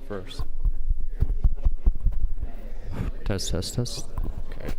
first. Test, test, test. Okay.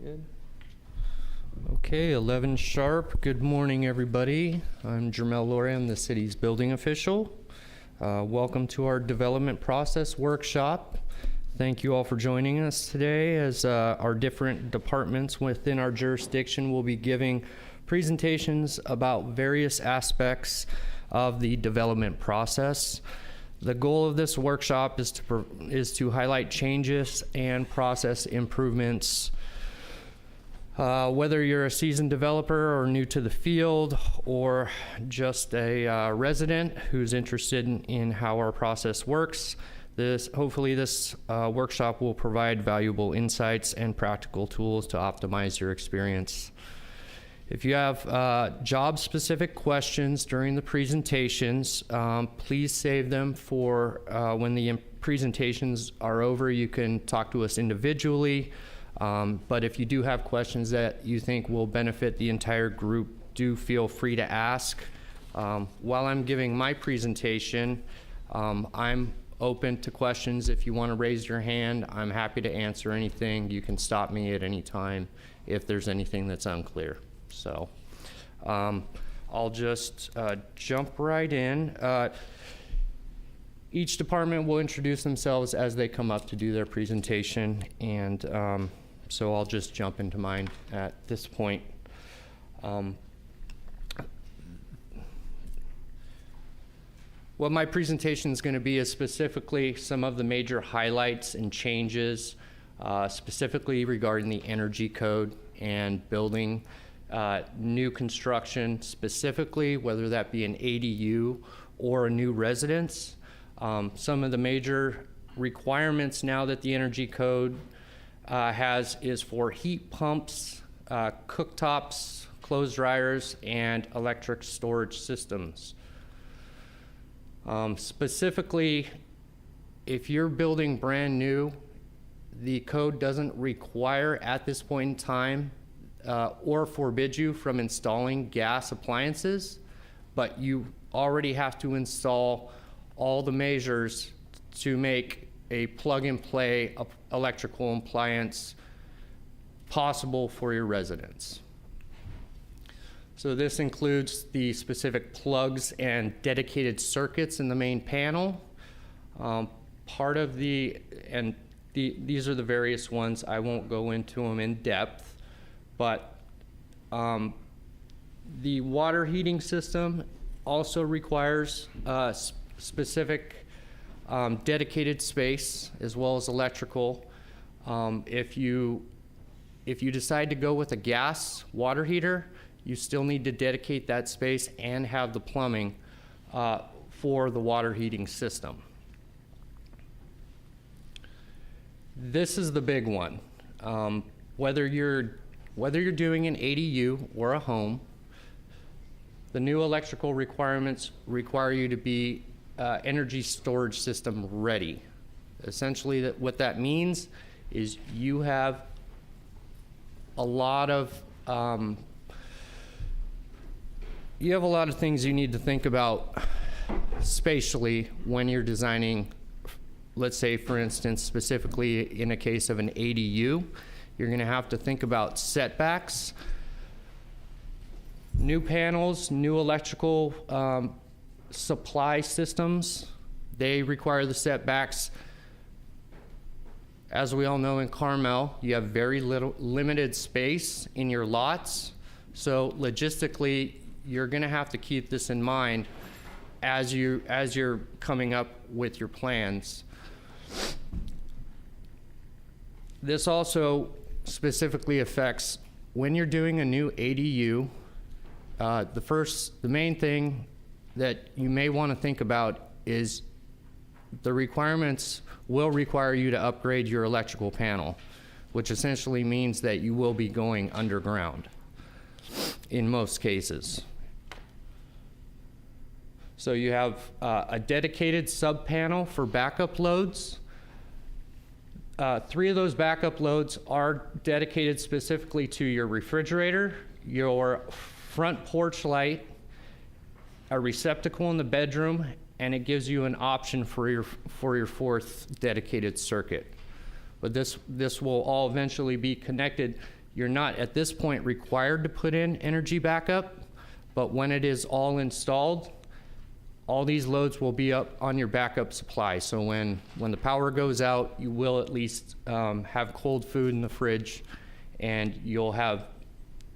Good. Okay, 11 sharp. Good morning, everybody. I'm Jermel Laurie. I'm the city's building official. Welcome to our development process workshop. Thank you all for joining us today as our different departments within our jurisdiction will be giving presentations about various aspects of the development process. The goal of this workshop is to highlight changes and process improvements. Whether you're a seasoned developer or new to the field or just a resident who's interested in how our process works, hopefully this workshop will provide valuable insights and practical tools to optimize your experience. If you have job-specific questions during the presentations, please save them for when the presentations are over. You can talk to us individually. But if you do have questions that you think will benefit the entire group, do feel free to ask. While I'm giving my presentation, I'm open to questions. If you want to raise your hand, I'm happy to answer anything. You can stop me at any time if there's anything that's unclear. So I'll just jump right in. Each department will introduce themselves as they come up to do their presentation, and so I'll just jump into mine at this point. What my presentation is going to be is specifically some of the major highlights and changes, specifically regarding the energy code and building new construction, specifically whether that be an ADU or a new residence. Some of the major requirements now that the energy code has is for heat pumps, cooktops, clothes dryers, and electric storage systems. Specifically, if you're building brand new, the code doesn't require at this point in time or forbid you from installing gas appliances, but you already have to install all the measures to make a plug-and-play electrical appliance possible for your residents. So this includes the specific plugs and dedicated circuits in the main panel. These are the various ones. I won't go into them in depth, but the water heating system also requires specific dedicated space as well as electrical. If you decide to go with a gas water heater, you still need to dedicate that space and have the plumbing for the water heating system. This is the big one. Whether you're doing an ADU or a home, the new electrical requirements require you to be energy storage system ready. Essentially, what that means is you have a lot of things you need to think about spatially when you're designing. Let's say, for instance, specifically in a case of an ADU, you're going to have to think about setbacks, new panels, new electrical supply systems. They require the setbacks. As we all know, in Carmel, you have very limited space in your lots. So logistically, you're gonna have to keep this in mind as you're coming up with your plans. This also specifically affects when you're doing a new ADU. The main thing that you may want to think about is the requirements will require you to upgrade your electrical panel, which essentially means that you will be going underground in most cases. So you have a dedicated sub panel for backup loads. 3 of those backup loads are dedicated specifically to your refrigerator, your front porch light, a receptacle in the bedroom, and it gives you an option for your 4th dedicated circuit. But this will all eventually be connected. You're not at this point required to put in energy backup, but when it is all installed, all these loads will be up on your backup supply. So when the power goes out, you will at least have cold food in the fridge, and you'll have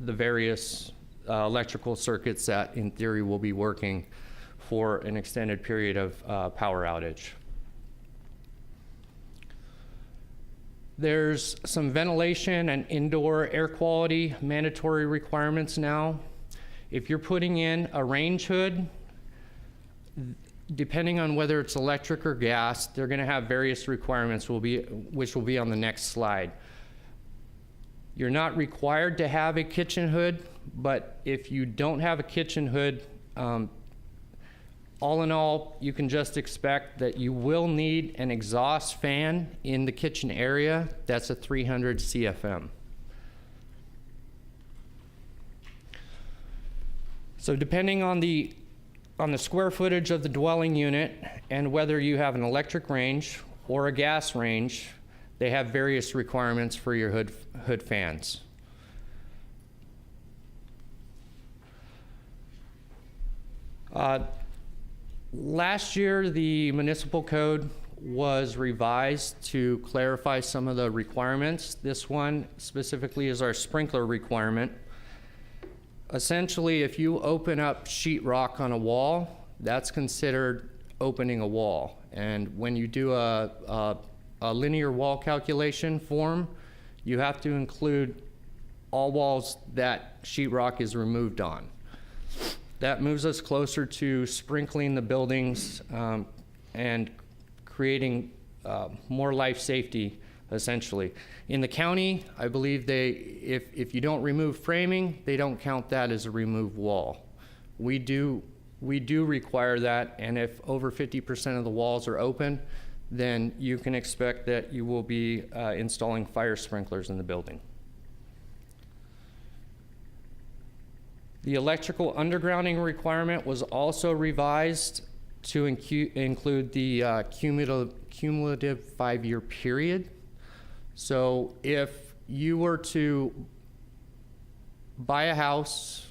the various electrical circuits that in theory will be working for an extended period of power outage. There's some ventilation and indoor air quality mandatory requirements now. If you're putting in a range hood, depending on whether it's electric or gas, they're going to have various requirements which will be on the next slide. You're not required to have a kitchen hood, but if you don't have a kitchen hood, all in all, you can just expect that you will need an exhaust fan in the kitchen area. That's a 300 CFM. So depending on the square footage of the dwelling unit and whether you have an electric range or a gas range, they have various requirements for your hood fans. Last year, the municipal code was revised to clarify some of the requirements. This one specifically is our sprinkler requirement. Essentially, if you open up sheetrock on a wall, that's considered opening a wall. And when you do a linear wall calculation form, you have to include all walls that sheetrock is removed on. That moves us closer to sprinkling the buildings and creating more life safety, essentially. In the county, I believe if you don't remove framing, they don't count that as a removed wall. We do require that, and if over 50% of the walls are open, then you can expect that you will be installing fire sprinklers in the building. The electrical undergrounding requirement was also revised to include the cumulative 5-year period. So if you were to buy a house,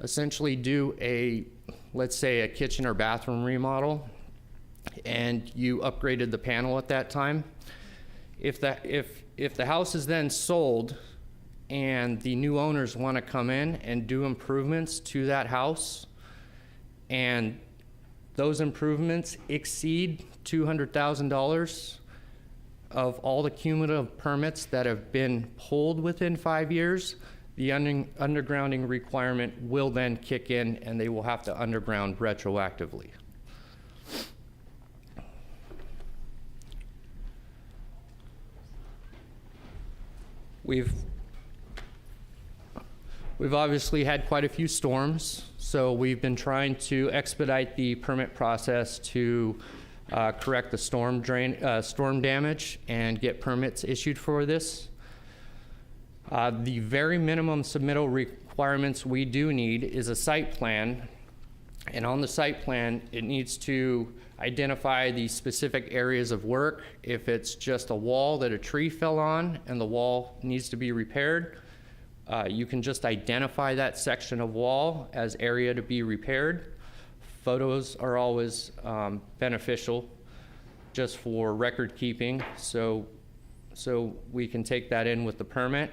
essentially do let's say a kitchen or bathroom remodel, and you upgraded the panel at that time, if the house is then sold and the new owners want to come in and do improvements to that house, and those improvements exceed $200,000 of all the cumulative permits that have been pulled within 5 years, the undergrounding requirement will then kick in, and they will have to underground retroactively. We've obviously had quite a few storms, so we've been trying to expedite the permit process to correct the storm damage and get permits issued for this. The very minimum submittal requirements we do need is a site plan, and on the site plan, it needs to identify the specific areas of work. If it's just a wall that a tree fell on and the wall needs to be repaired, you can just identify that section of wall as area to be repaired. Photos are always beneficial just for record keeping, so we can take that in with the permit.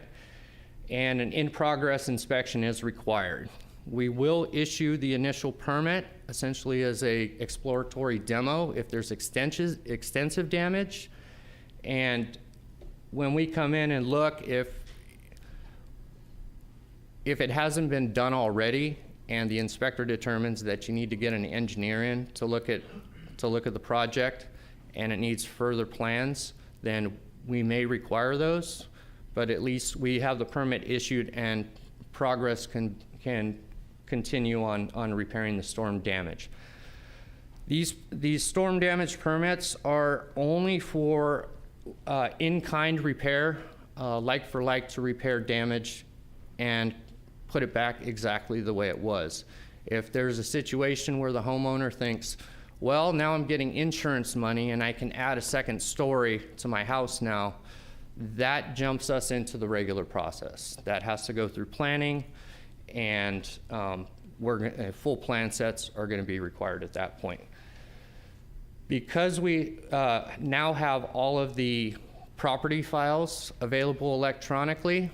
And an in-progress inspection is required. We will issue the initial permit essentially as a exploratory demo if there's extensive damage. And when we come in and look, if it hasn't been done already and the inspector determines that you need to get an engineer in to look at the project and it needs further plans, then we may require those, but at least we have the permit issued and progress can continue on repairing the storm damage. These storm damage permits are only for in-kind repair, like for like, to repair damage and put it back exactly the way it was. If there's a situation where the homeowner thinks, well, now I'm getting insurance money and I can add a second story to my house now, that jumps us into the regular process. That has to go through planning, and full plan sets are going to be required at that point. Because we now have all of the property files available electronically,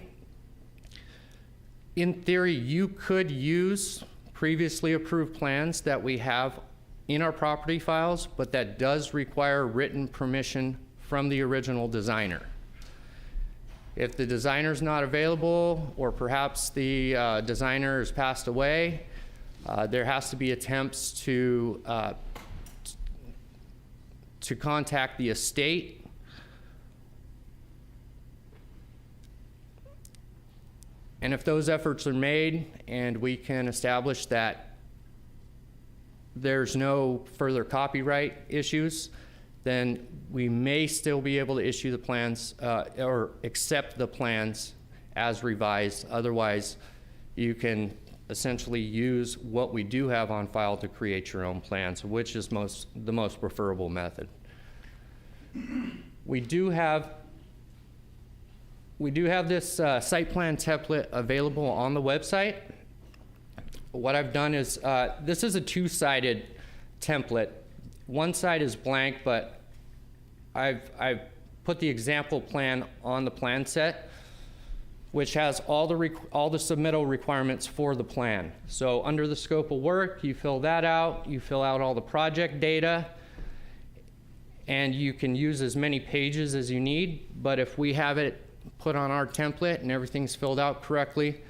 in theory, you could use previously approved plans that we have in our property files, but that does require written permission from the original designer. If the designer's not available, or perhaps the designer has passed away, there has to be attempts to contact the estate and if those efforts are made and we can establish that there's no further copyright issues, then we may still be able to issue the plans or accept the plans as revised. Otherwise, you can essentially use what we do have on file to create your own plans, which is the most preferable method. We do have this site plan template available on the website. What I've done is, this is a two-sided template. One side is blank, but I've put the example plan on the plan set, which has all the submittal requirements for the plan. So under the scope of work, you fill that out, you fill out all the project data, and you can use as many pages as you need. But if we have it put on our template and everything's filled out correctly,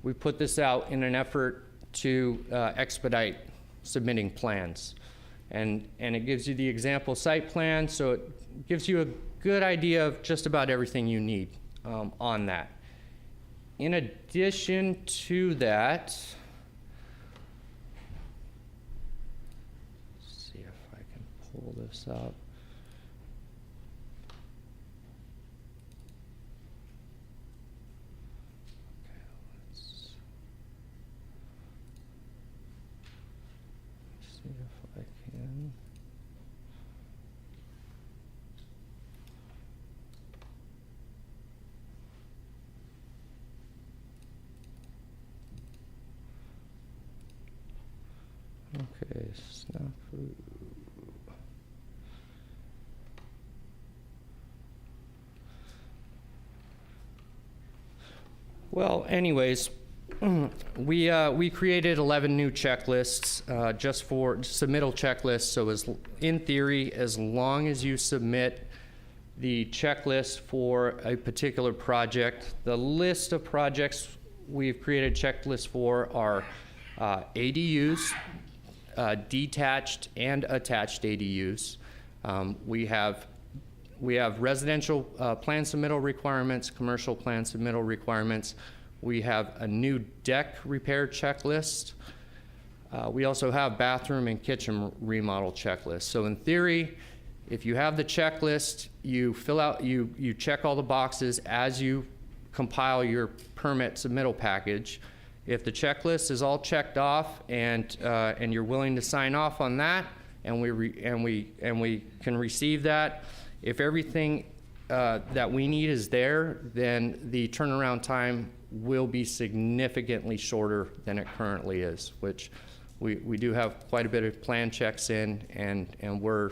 we put this out in an effort to expedite submitting plans. And it gives you the example site plan, so it gives you a good idea of just about everything you need on that. In addition to that, let's see if I can pull this up. See if I can. Okay, snafu. Well, anyways, we created 11 new checklists just for submittal checklists. So in theory, as long as you submit the checklist for a particular project, the list of projects we've created checklists for are ADUs, detached and attached ADUs. We have residential plan submittal requirements, commercial plan submittal requirements. We have a new deck repair checklist. We also have bathroom and kitchen remodel checklists. So in theory, if you have the checklist, you fill out, you check all the boxes as you compile your permit submittal package. If the checklist is all checked off and you're willing to sign off on that, and we can receive that, if everything that we need is there, then the turnaround time will be significantly shorter than it currently is, which we do have quite a bit of plan checks in, and we're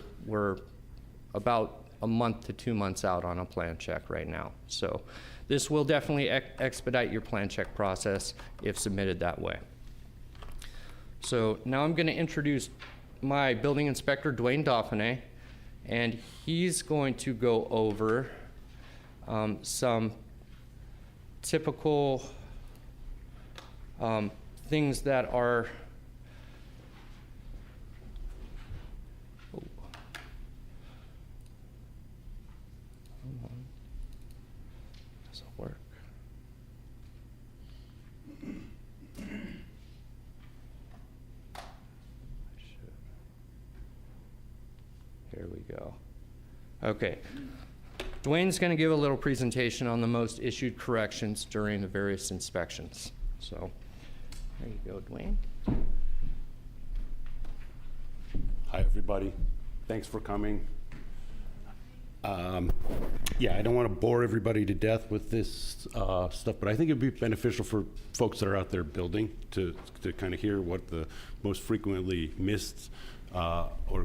about a month to 2 months out on a plan check right now. So this will definitely expedite your plan check process if submitted that way. So now I'm going to introduce my building inspector, Dwayne Dauphiné, and he's going to go over some typical things that are does it work? Here we go. Okay. Dwayne's going to give a little presentation on the most issued corrections during the various inspections. So, there you go, Dwayne. Hi, everybody. Thanks for coming. Yeah, I don't want to bore everybody to death with this stuff, but I think it'd be beneficial for folks that are out there building to kind of hear what the most frequently missed or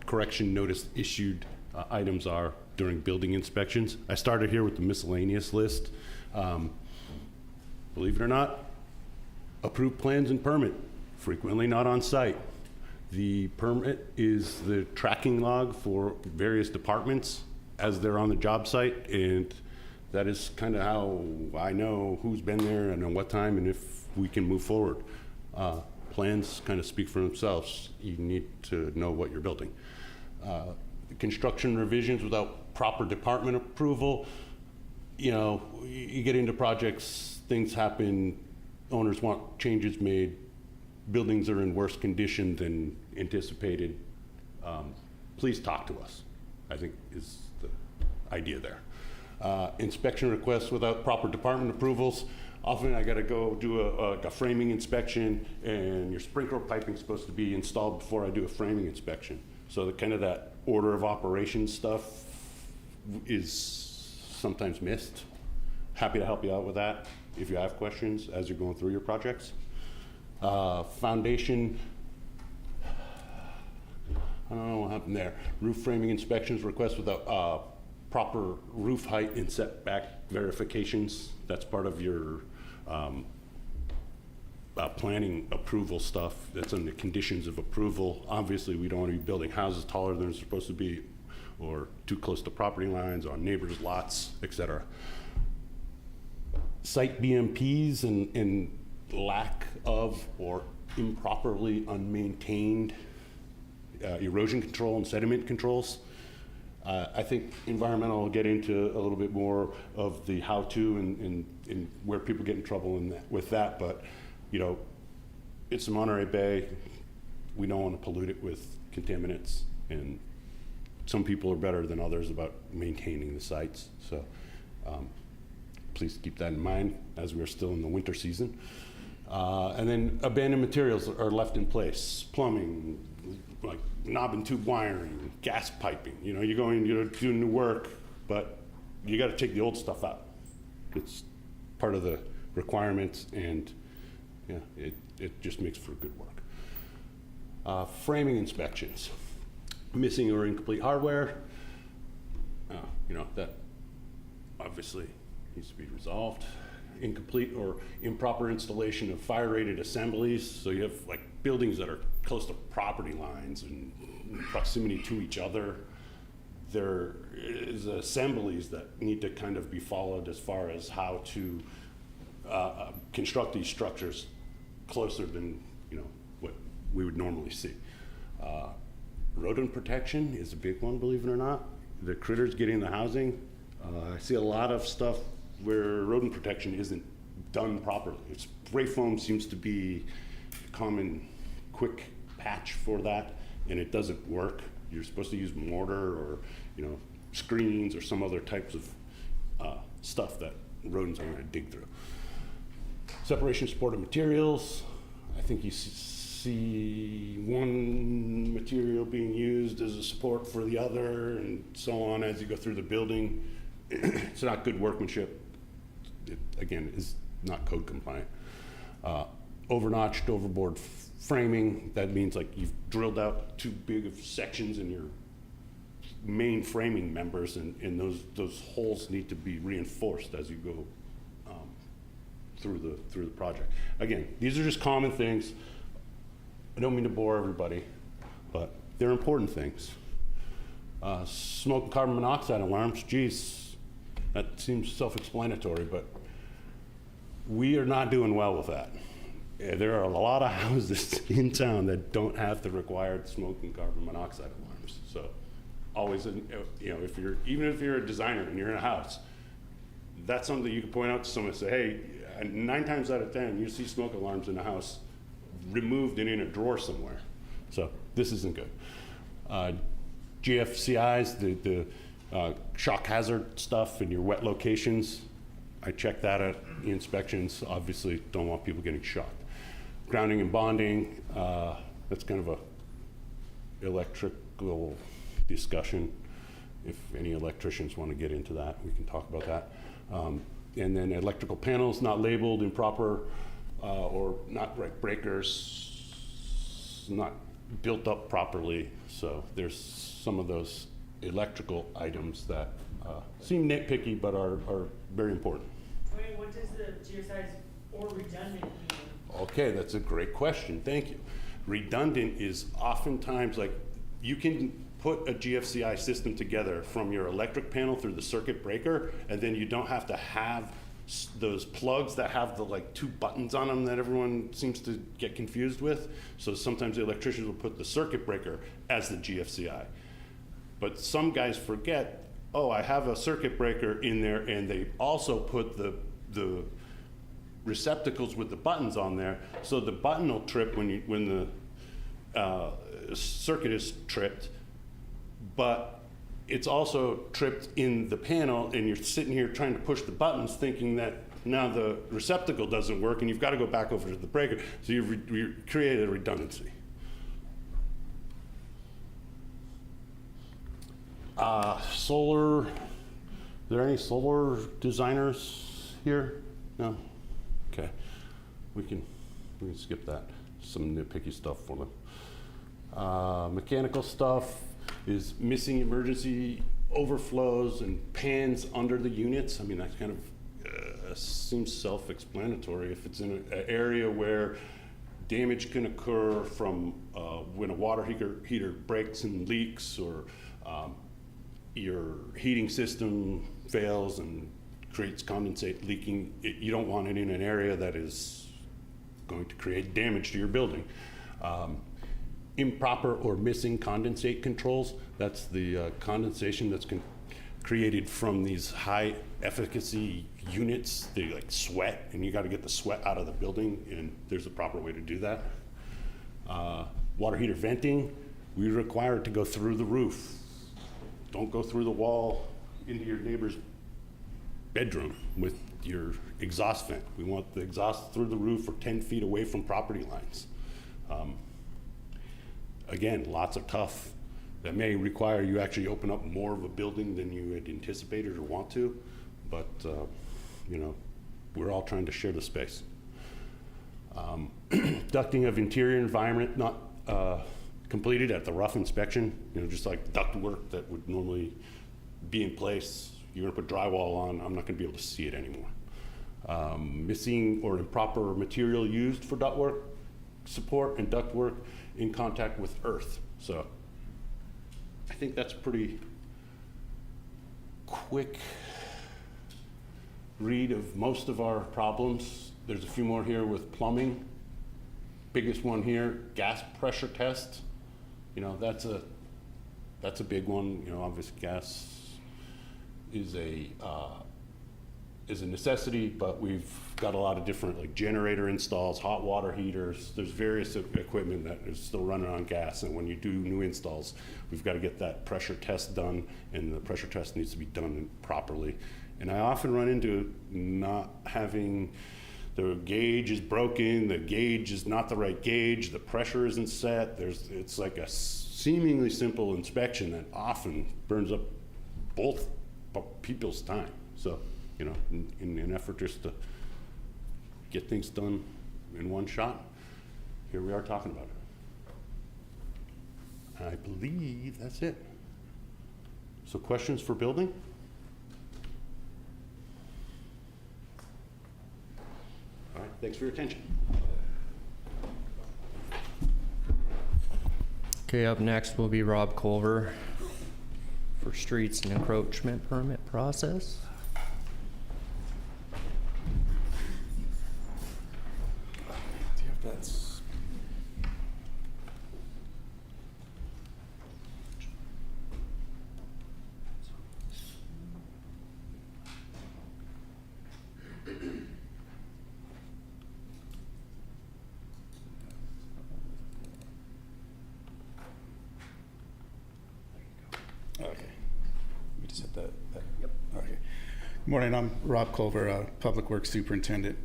correction notice issued items are during building inspections. I started here with the miscellaneous list. Believe it or not, approved plans and permit, frequently not on site. The permit is the tracking log for various departments as they're on the job site, and that is kind of how I know who's been there and at what time and if we can move forward. Plans kind of speak for themselves. You need to know what you're building. Construction revisions without proper department approval, you know, you get into projects, things happen, owners want changes made, buildings are in worse condition than anticipated. Please talk to us, I think is the idea there. Inspection requests without proper department approvals. Often I gotta go do a framing inspection, and your sprinkler piping is supposed to be installed before I do a framing inspection. So the kind of that order of operations stuff is sometimes missed. Happy to help you out with that if you have questions as you're going through your projects. Foundation, I don't know what happened there. Roof framing inspections requests without proper roof height and setback verifications. That's part of your planning approval stuff. That's on the conditions of approval. Obviously, we don't want to be building houses taller than they're supposed to be or too close to property lines, on neighbors' lots, etc. Site BMPs and lack of or improperly unmaintained erosion control and sediment controls. I think environmental will get into a little bit more of the how-to and where people get in trouble with that, but you know, it's the Monterey Bay. We don't want to pollute it with contaminants, and some people are better than others about maintaining the sites. So please keep that in mind as we're still in the winter season. And then abandoned materials are left in place. Plumbing, like knob and tube wiring, gas piping. You know, you're going, you're doing new work, but you got to take the old stuff out. It's part of the requirements, and yeah, it just makes for good work. Framing inspections, missing or incomplete hardware. You know, that obviously needs to be resolved. Incomplete or improper installation of fire-rated assemblies. So you have like buildings that are close to property lines and proximity to each other. There is assemblies that need to kind of be followed as far as how to construct these structures closer than, you know, what we would normally see. Rodent protection is a big one, believe it or not. The critters getting the housing. I see a lot of stuff where rodent protection isn't done properly. Spray foam seems to be a common quick patch for that, and it doesn't work. You're supposed to use mortar or, you know, screens or some other types of stuff that rodents aren't going to dig through. Separation supportive materials. I think you see one material being used as a support for the other, and so on as you go through the building. It's not good workmanship. It, again, is not code compliant. Overnotched, overboard framing. That means like you've drilled out too big of sections in your main framing members, and those holes need to be reinforced as you go through the project. Again, these are just common things. I don't mean to bore everybody, but they're important things. Smoke and carbon monoxide alarms, geez, that seems self-explanatory, but we are not doing well with that. There are a lot of houses in town that don't have the required smoke and carbon monoxide alarms. So always, even if you're a designer and you're in a house, that's something you can point out to someone and say, hey, 9 times out of 10, you see smoke alarms in a house removed and in a drawer somewhere. So this isn't good. GFCIs, the shock hazard stuff in your wet locations, I check that at inspections. Obviously, don't want people getting shocked. Grounding and bonding, that's kind of a electrical discussion. If any electricians want to get into that, we can talk about that. And then electrical panels not labeled improper or not right breakers, not built up properly. So there's some of those electrical items that seem nitpicky but are very important. Wait, what does the GSI's or redundant mean? Okay, that's a great question. Thank you. Redundant is oftentimes like you can put a GFCI system together from your electric panel through the circuit breaker, and then you don't have to have those plugs that have the like 2 buttons on them that everyone seems to get confused with. So sometimes the electricians will put the circuit breaker as the GFCI. But some guys forget, oh, I have a circuit breaker in there, and they also put the receptacles with the buttons on there, so the button will trip when the circuit is tripped, but it's also tripped in the panel, and you're sitting here trying to push the buttons thinking that now the receptacle doesn't work and you've got to go back over to the breaker, so you've created a redundancy. Solar, are there any solar designers here? No? Okay, we can skip that. Some nitpicky stuff for them. Mechanical stuff is missing emergency overflows and pans under the units. I mean, that kind of seems self-explanatory. If it's in an area where damage can occur from when a water heater breaks and leaks, or your heating system fails and creates condensate leaking, you don't want it in an area that is going to create damage to your building. Improper or missing condensate controls, that's the condensation that's created from these high efficacy units. They like sweat, and you got to get the sweat out of the building, and there's a proper way to do that. Water heater venting, we require it to go through the roof. Don't go through the wall into your neighbor's bedroom with your exhaust vent. We want the exhaust through the roof or 10 feet away from property lines. Again, lots of tough. That may require you actually open up more of a building than you had anticipated or want to, but we're all trying to share the space. Ducting of interior environment not completed at the rough inspection, just like duct work that would normally be in place. You're gonna put drywall on, I'm not gonna be able to see it anymore. Missing or improper material used for ductwork support and ductwork in contact with earth. So I think that's a pretty quick read of most of our problems. There's a few more here with plumbing. Biggest one here, gas pressure test. That's a big one. Obviously gas is a necessity, but we've got a lot of different like generator installs, hot water heaters. There's various equipment that is still running on gas, and when you do new installs, we've got to get that pressure test done, and the pressure test needs to be done properly. And I often run into not having, the gauge is broken, the gauge is not the right gauge, the pressure isn't set. It's like a seemingly simple inspection that often burns up both people's time. So, in an effort just to get things done in one shot, here we are talking about it. I believe that's it. So questions for building? All right, thanks for your attention. Okay, up next will be Rob Culver for streets and encroachment permit process. Do you have that? Okay. We just hit that. Yep. Okay. Good morning. I'm Rob Culver, Public Works Superintendent.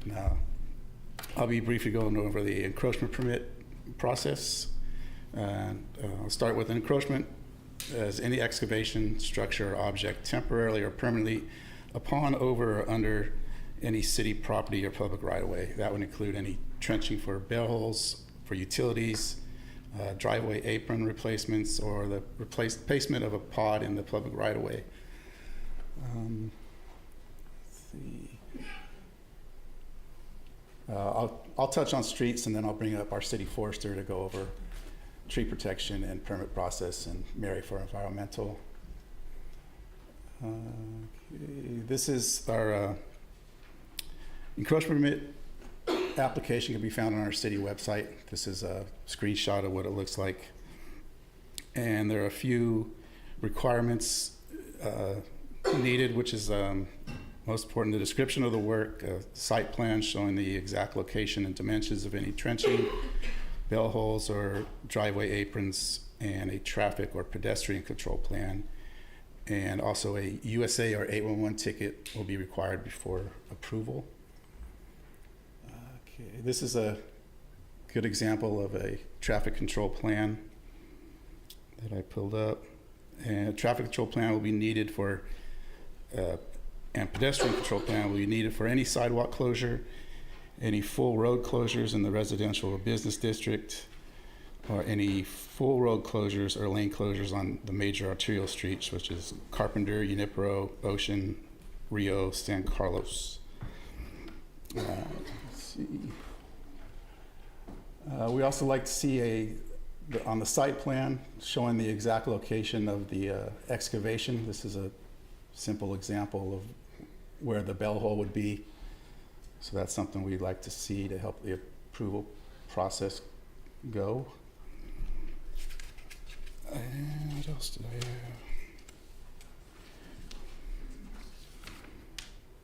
I'll be briefly going over the encroachment permit process. I'll start with encroachment as any excavation, structure, or object temporarily or permanently upon, over, or under any city property or public right-of-way. That would include any trenching for bell holes, for utilities, driveway apron replacements, or the replacement of a pod in the public right-of-way. Let's see. I'll touch on streets, and then I'll bring up our city forester to go over tree protection and permit process, and Mary for environmental. Okay. This is our encroachment permit application. Can be found on our city website. This is a screenshot of what it looks like, and there are a few requirements needed, which is most important: the description of the work, a site plan showing the exact location and dimensions of any trenching, bell holes or driveway aprons, and a traffic or pedestrian control plan. And also a USA or 811 ticket will be required before approval. Okay, this is a good example of a traffic control plan that I pulled up. And a traffic control plan will be needed for, and pedestrian control plan will be needed for any sidewalk closure, any full road closures in the residential or business district, or any full road closures or lane closures on the major arterial streets, which is Carpenter, Junipero, Ocean, Rio, San Carlos. Let's see. We also like to see on the site plan showing the exact location of the excavation. This is a simple example of where the bell hole would be. So that's something we'd like to see to help the approval process go. And what else did I have?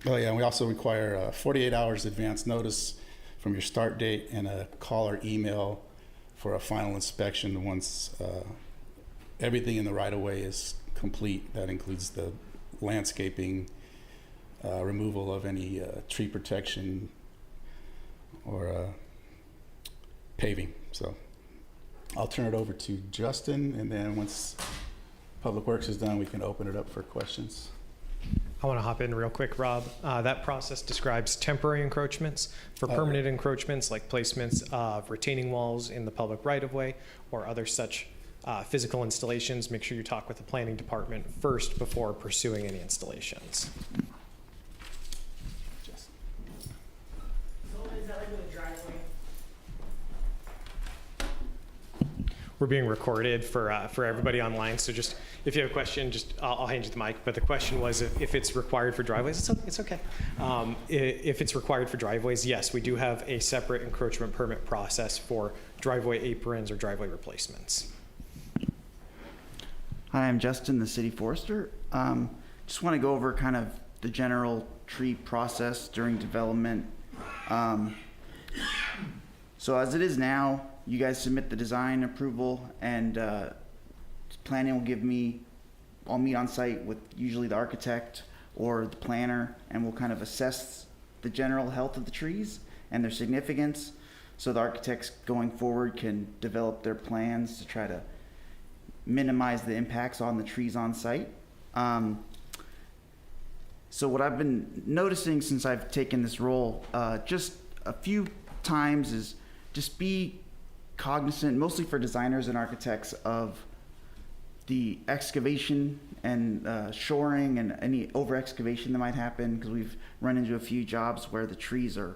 Oh yeah, and we also require 48 hours advance notice from your start date and a call or email for a final inspection once everything in the right-of-way is complete. That includes the landscaping, removal of any tree protection or paving. So I'll turn it over to Justin, and then once Public Works is done, we can open it up for questions. I want to hop in real quick, Rob. That process describes temporary encroachments. For permanent encroachments, like placements of retaining walls in the public right-of-way or other such physical installations, make sure you talk with the planning department first before pursuing any installations. So is that like with a driveway? We're being recorded for everybody online, so just if you have a question, just I'll hand you the mic. But the question was if it's required for driveways. It's okay. If it's required for driveways, yes, we do have a separate encroachment permit process for driveway aprons or driveway replacements. Hi, I'm Justin, the city forester. Just want to go over kind of the general tree process during development. So as it is now, you guys submit the design approval, and planning will give me, I'll meet on site with usually the architect or the planner, and we'll kind of assess the general health of the trees and their significance, so the architects going forward can develop their plans to try to minimize the impacts on the trees on site. So what I've been noticing since I've taken this role just a few times is just be cognizant, mostly for designers and architects, of the excavation and shoring and any over excavation that might happen, because we've run into a few jobs where the trees are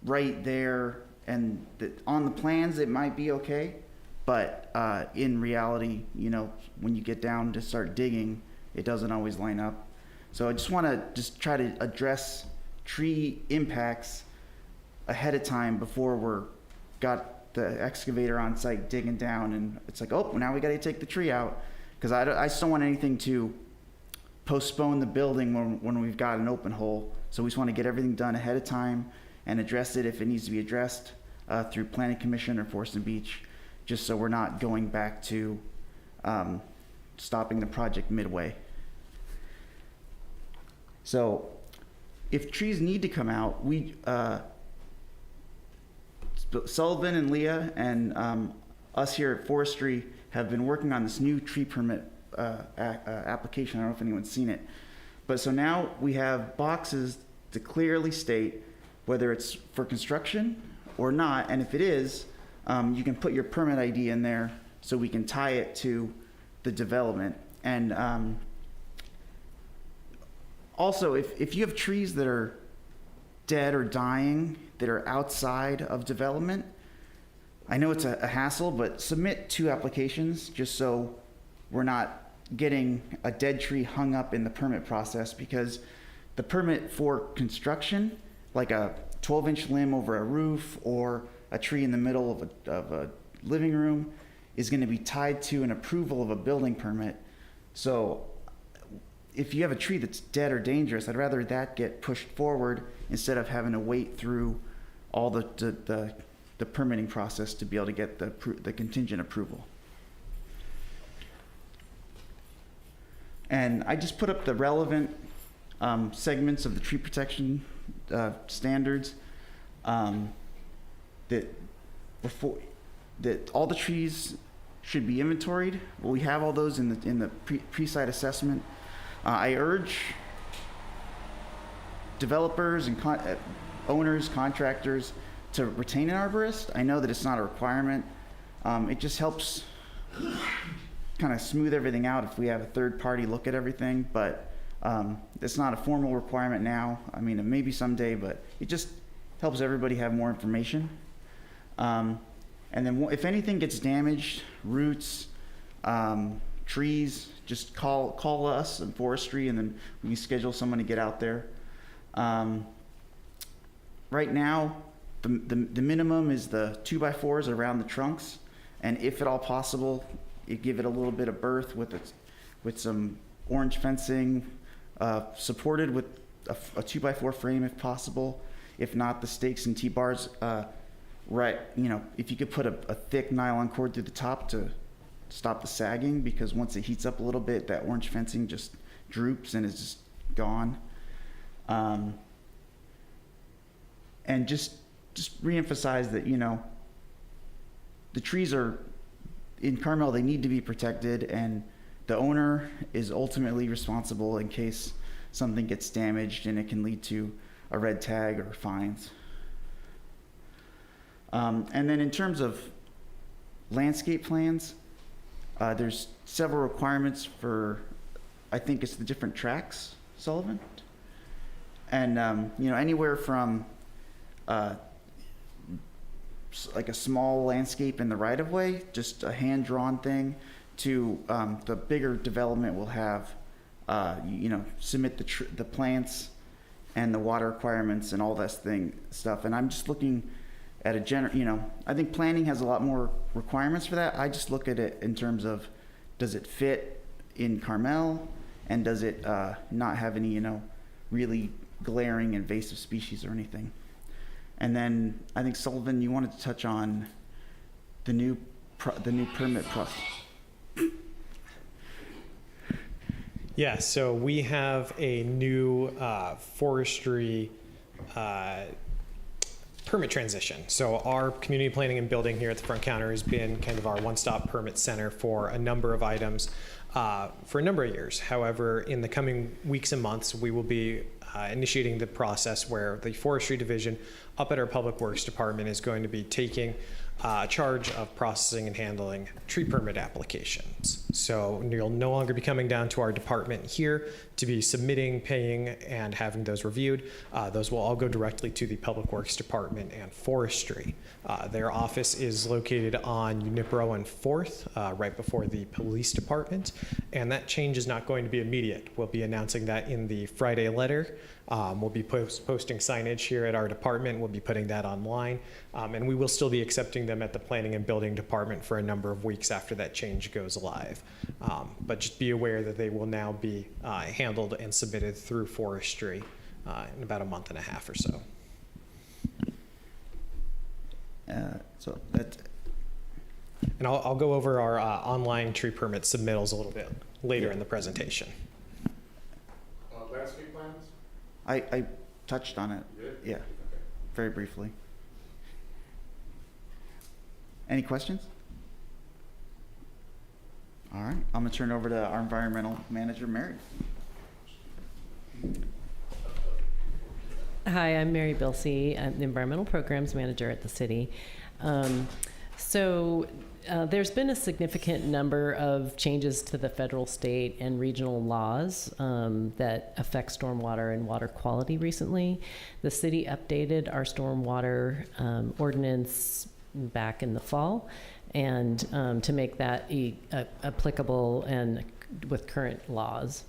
right there, and on the plans it might be okay, but in reality, you know, when you get down to start digging, it doesn't always line up. So I just want to just try to address tree impacts ahead of time before we're got the excavator on site digging down, and it's like, oh, now we got to take the tree out, because I just don't want anything to postpone the building when we've got an open hole. So we just want to get everything done ahead of time and address it if it needs to be addressed through Planning Commission or Forest and Beach, just so we're not going back to stopping the project midway. So if trees need to come out, we Sullivan and Leah and us here at Forestry have been working on this new tree permit application. I don't know if anyone's seen it. But so now we have boxes to clearly state whether it's for construction or not. And if it is, you can put your permit ID in there so we can tie it to the development. And also, if you have trees that are dead or dying that are outside of development, I know it's a hassle, but submit 2 applications just so we're not getting a dead tree hung up in the permit process, because the permit for construction, like a 12-inch limb over a roof or a tree in the middle of a living room, is going to be tied to an approval of a building permit. So if you have a tree that's dead or dangerous, I'd rather that get pushed forward instead of having to wait through all the permitting process to be able to get the contingent approval. And I just put up the relevant segments of the tree protection standards that all the trees should be inventoried. Well, we have all those in the pre-site assessment. I urge developers and owners, contractors to retain an arborist. I know that it's not a requirement. It just helps kind of smooth everything out if we have a third party look at everything, but it's not a formal requirement now. I mean, it may be someday, but it just helps everybody have more information. And then if anything gets damaged, roots, trees, just call us in forestry, and then we can schedule someone to get out there. Right now, the minimum is the 2x4s around the trunks, and if at all possible, you give it a little bit of berth with some orange fencing, supported with a 2x4 frame if possible. If not, the stakes and T-bars. Right, you know, if you could put a thick nylon cord through the top to stop the sagging, because once it heats up a little bit, that orange fencing just droops and is just gone. And just reemphasize that, you know, the trees are in Carmel, they need to be protected, and the owner is ultimately responsible in case something gets damaged, and it can lead to a red tag or fines. And then in terms of landscape plans, there's several requirements for, I think it's the different tracks, Sullivan. And, you know, anywhere from like a small landscape in the right-of-way, just a hand-drawn thing, to the bigger development will have, you know, submit the plants and the water requirements and all that stuff. And I'm just looking at a general, you know, I think planning has a lot more requirements for that. I just look at it in terms of, does it fit in Carmel, and does it not have any, you know, really glaring invasive species or anything. And then I think, Sullivan, you wanted to touch on the new permit process. Yeah, so we have a new forestry permit transition. So our community planning and building here at the front counter has been kind of our one-stop permit center for a number of items for a number of years. However, in the coming weeks and months, we will be initiating the process where the forestry division up at our public works department is going to be taking charge of processing and handling tree permit applications. So you'll no longer be coming down to our department here to be submitting, paying, and having those reviewed. Those will all go directly to the Public Works Department and Forestry. Their office is located on Unipro and 4th, right before the police department, and that change is not going to be immediate. We'll be announcing that in the Friday letter. We'll be posting signage here at our department. We'll be putting that online, and we will still be accepting them at the Planning and Building Department for a number of weeks after that change goes live. But just be aware that they will now be handled and submitted through Forestry in about a month and a half or so. So that's And I'll go over our online tree permit submittals a little bit later in the presentation. Landscape plans? I touched on it. You did? Yeah, Okay. very briefly. Any questions? All right, I'm gonna turn it over to our environmental manager, Mary. Hi, I'm Mary Bilsey. I'm the Environmental Programs Manager at the city. There's been a significant number of changes to the federal, state, and regional laws that affect stormwater and water quality recently. The city updated our stormwater ordinance back in the fall, and to make that applicable and with current laws.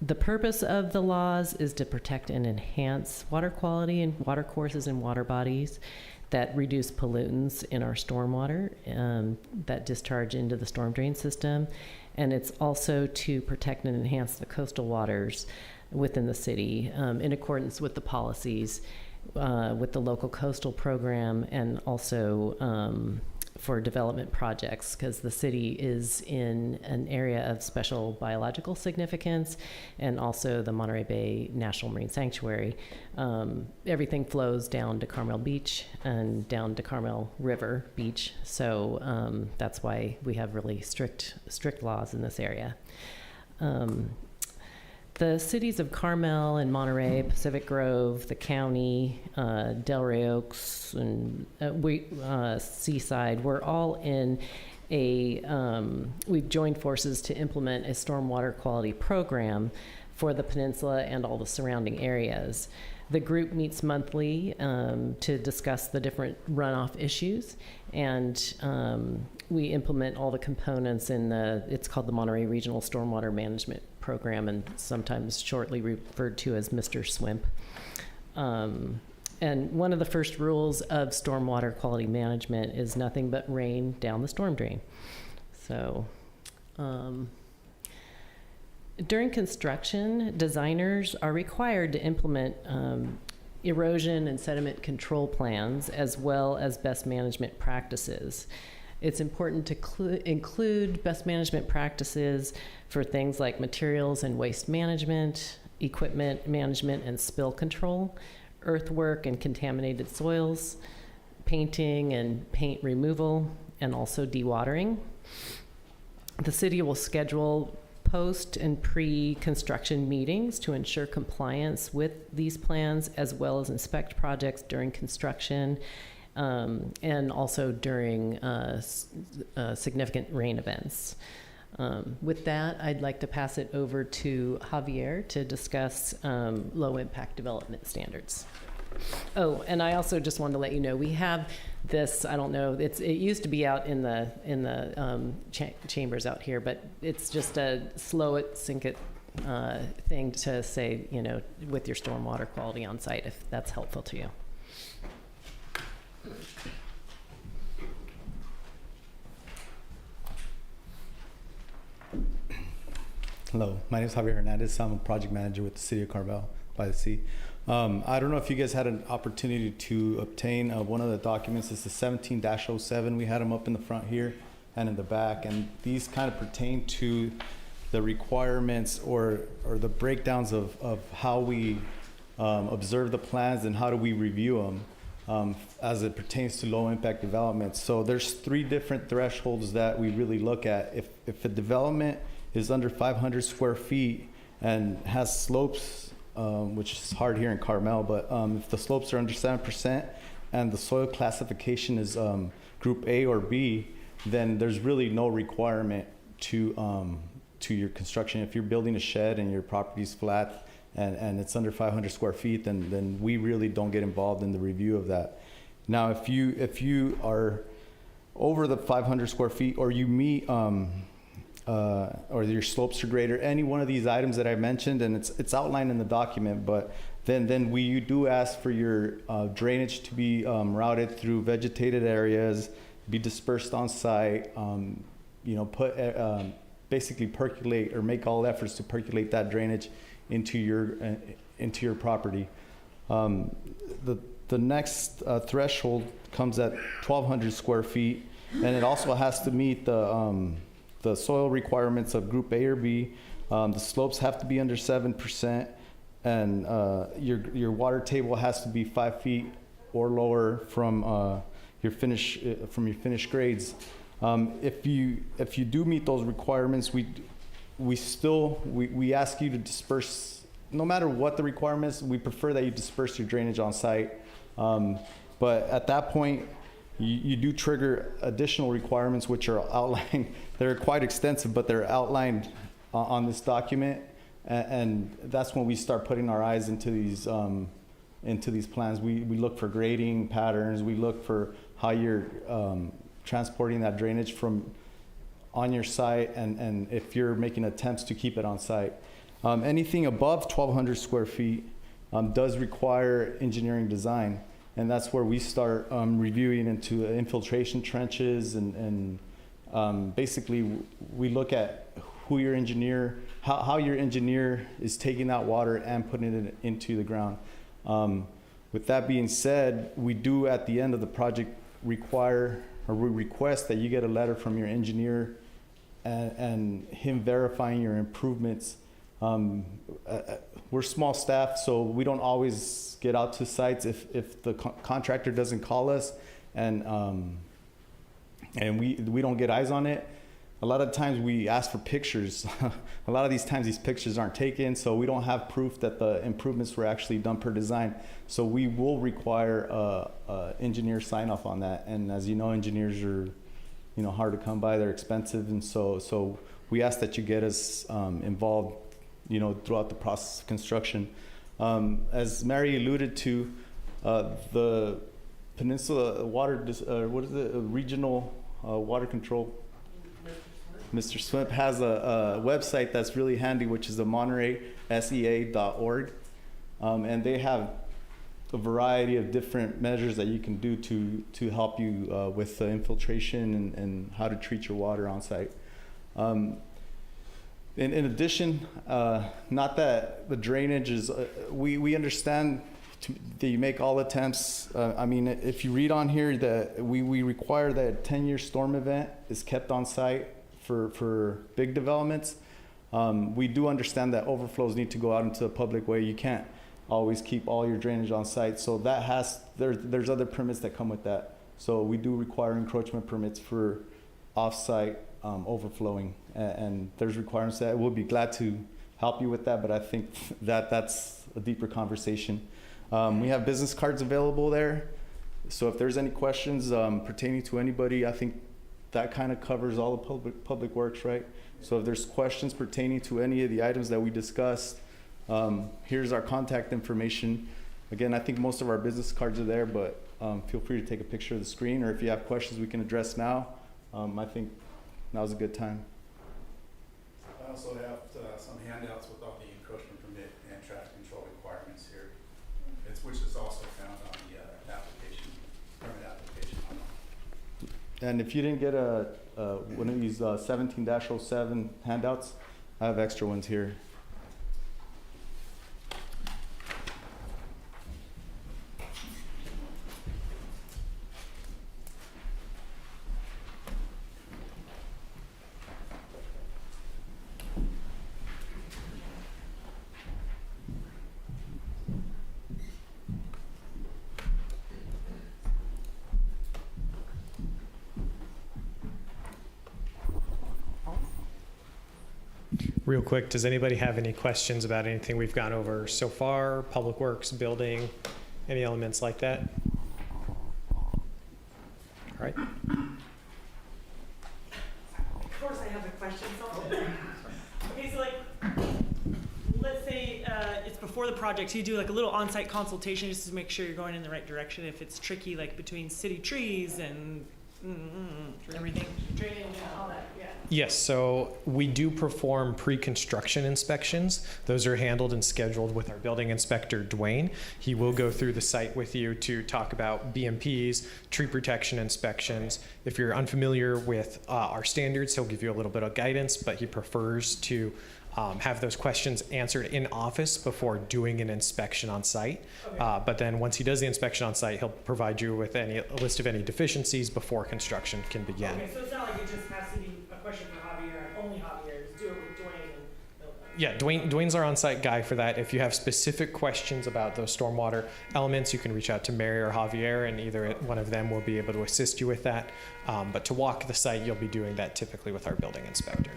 The purpose of the laws is to protect and enhance water quality in water courses and water bodies that reduce pollutants in our stormwater that discharge into the storm drain system. And it's also to protect and enhance the coastal waters within the city in accordance with the policies with the local coastal program, and also for development projects, because the city is in an area of special biological significance, and also the Monterey Bay National Marine Sanctuary. Everything flows down to Carmel Beach and down to Carmel River Beach, so that's why we have really strict laws in this area. The cities of Carmel and Monterey, Pacific Grove, the county, Delray Oaks, and Seaside, we're all in we've joined forces to implement a stormwater quality program for the peninsula and all the surrounding areas. The group meets monthly to discuss the different runoff issues, and we implement all the components in it's called the Monterey Regional Stormwater Management Program, and sometimes shortly referred to as Mr. SWIMP. And one of the first rules of stormwater quality management is nothing but rain down the storm drain. So during construction, designers are required to implement erosion and sediment control plans, as well as best management practices. It's important to include best management practices for things like materials and waste management, equipment management and spill control, earthwork and contaminated soils, painting and paint removal, and also dewatering. The city will schedule post and pre-construction meetings to ensure compliance with these plans, as well as inspect projects during construction, and also during significant rain events. With that, I'd like to pass it over to Javier to discuss low impact development standards. Oh, and I also just wanted to let you know, we have this, I don't know, it used to be out in the chambers out here, but it's just a slow it, sink it thing to say, with your stormwater quality on site, if that's helpful to you. Hello, my name is Javier Hernandez. I'm a project manager with the city of Carmel-by-the-Sea. I don't know if you guys had an opportunity to obtain one of the documents. It's the 17-07. We had them up in the front here and in the back, and these kind of pertain to the requirements or the breakdowns of how we observe the plans and how do we review them as it pertains to low impact development. So there's 3 different thresholds that we really look at. If a development is under 500 square feet and has slopes, which is hard here in Carmel, but if the slopes are under 7%, and the soil classification is Group A or B, then there's really no requirement to your construction. If you're building a shed and your property's flat and it's under 500 square feet, then we really don't get involved in the review of that. Now, if you are over the 500 square feet, or you meet or your slopes are greater, any one of these items that I mentioned, and it's outlined in the document, but then you do ask for your drainage to be routed through vegetated areas, be dispersed on site, basically percolate or make all efforts to percolate that drainage into your property. The next threshold comes at 1,200 square feet, and it also has to meet the soil requirements of Group A or B. The slopes have to be under 7%, and your water table has to be 5 feet or lower from your finished grades. If you do meet those requirements, we ask you to disperse. No matter what the requirements, we prefer that you disperse your drainage on site. But at that point, you do trigger additional requirements, which are outlined. They're quite extensive, but they're outlined on this document. And that's when we start putting our eyes into these plans. We look for grading patterns. We look for how you're transporting that drainage from on your site, and if you're making attempts to keep it on site. Anything above 1,200 square feet does require engineering design, and that's where we start reviewing into infiltration trenches, and basically we look at who your engineer, how your engineer is taking that water and putting it into the ground. With that being said, we do at the end of the project require, or we request that you get a letter from your engineer and him verifying your improvements. We're small staff, so we don't always get out to sites if the contractor doesn't call us, and we don't get eyes on it. A lot of times we ask for pictures. A lot of these times these pictures aren't taken, so we don't have proof that the improvements were actually done per design. So we will require engineer sign off on that. And as you know, engineers are, hard to come by. They're expensive, and so we ask that you get us involved, throughout the process of construction. As Mary alluded to, the Peninsula Regional Water Control. Mr. Swimp has a website that's really handy, which is the MontereySEA.org, and they have a variety of different measures that you can do to help you with the infiltration and how to treat your water on site. In addition, not that the drainage is, we understand that you make all attempts. If you read on here that we require that a 10-year storm event is kept on site for big developments. We do understand that overflows need to go out into the public way. You can't always keep all your drainage on site. So there's other permits that come with that. So we do require encroachment permits for off-site overflowing, and there's requirements that we'll be glad to help you with that, but I think that's a deeper conversation. We have business cards available there. So if there's any questions pertaining to anybody, I think that kind of covers all the public works, right? So if there's questions pertaining to any of the items that we discussed, here's our contact information. Again, I think most of our business cards are there, but feel free to take a picture of the screen, or if you have questions we can address now. I think now's a good time. I also have some handouts with all the encroachment permit and traffic control requirements here, which is also found on the permit application. And if you didn't get one of these 17-07 handouts, I have extra ones here. Real quick, does anybody have any questions about anything we've gone over so far? Public Works, building, any elements like that? All right. Of course I have a question. Okay, so like, let's say it's before the project, you do like a little on-site consultation just to make sure you're going in the right direction. If it's tricky, like between city trees and everything, drainage and all that, yeah. Yes, so we do perform pre-construction inspections. Those are handled and scheduled with our building inspector, Dwayne. He will go through the site with you to talk about BMPs, tree protection inspections. If you're unfamiliar with our standards, he'll give you a little bit of guidance, but he prefers to have those questions answered in office before doing an inspection on site. Okay. But then once he does the inspection on site, he'll provide you with a list of any deficiencies before construction can begin. Okay, so it's not like it just has to be a question for Javier, only Javier, just do it with Dwayne and Yeah, Dwayne's our on-site guy for that. If you have specific questions about those stormwater elements, you can reach out to Mary or Javier, and either one of them will be able to assist you with that. But to walk the site, you'll be doing that typically with our building inspector.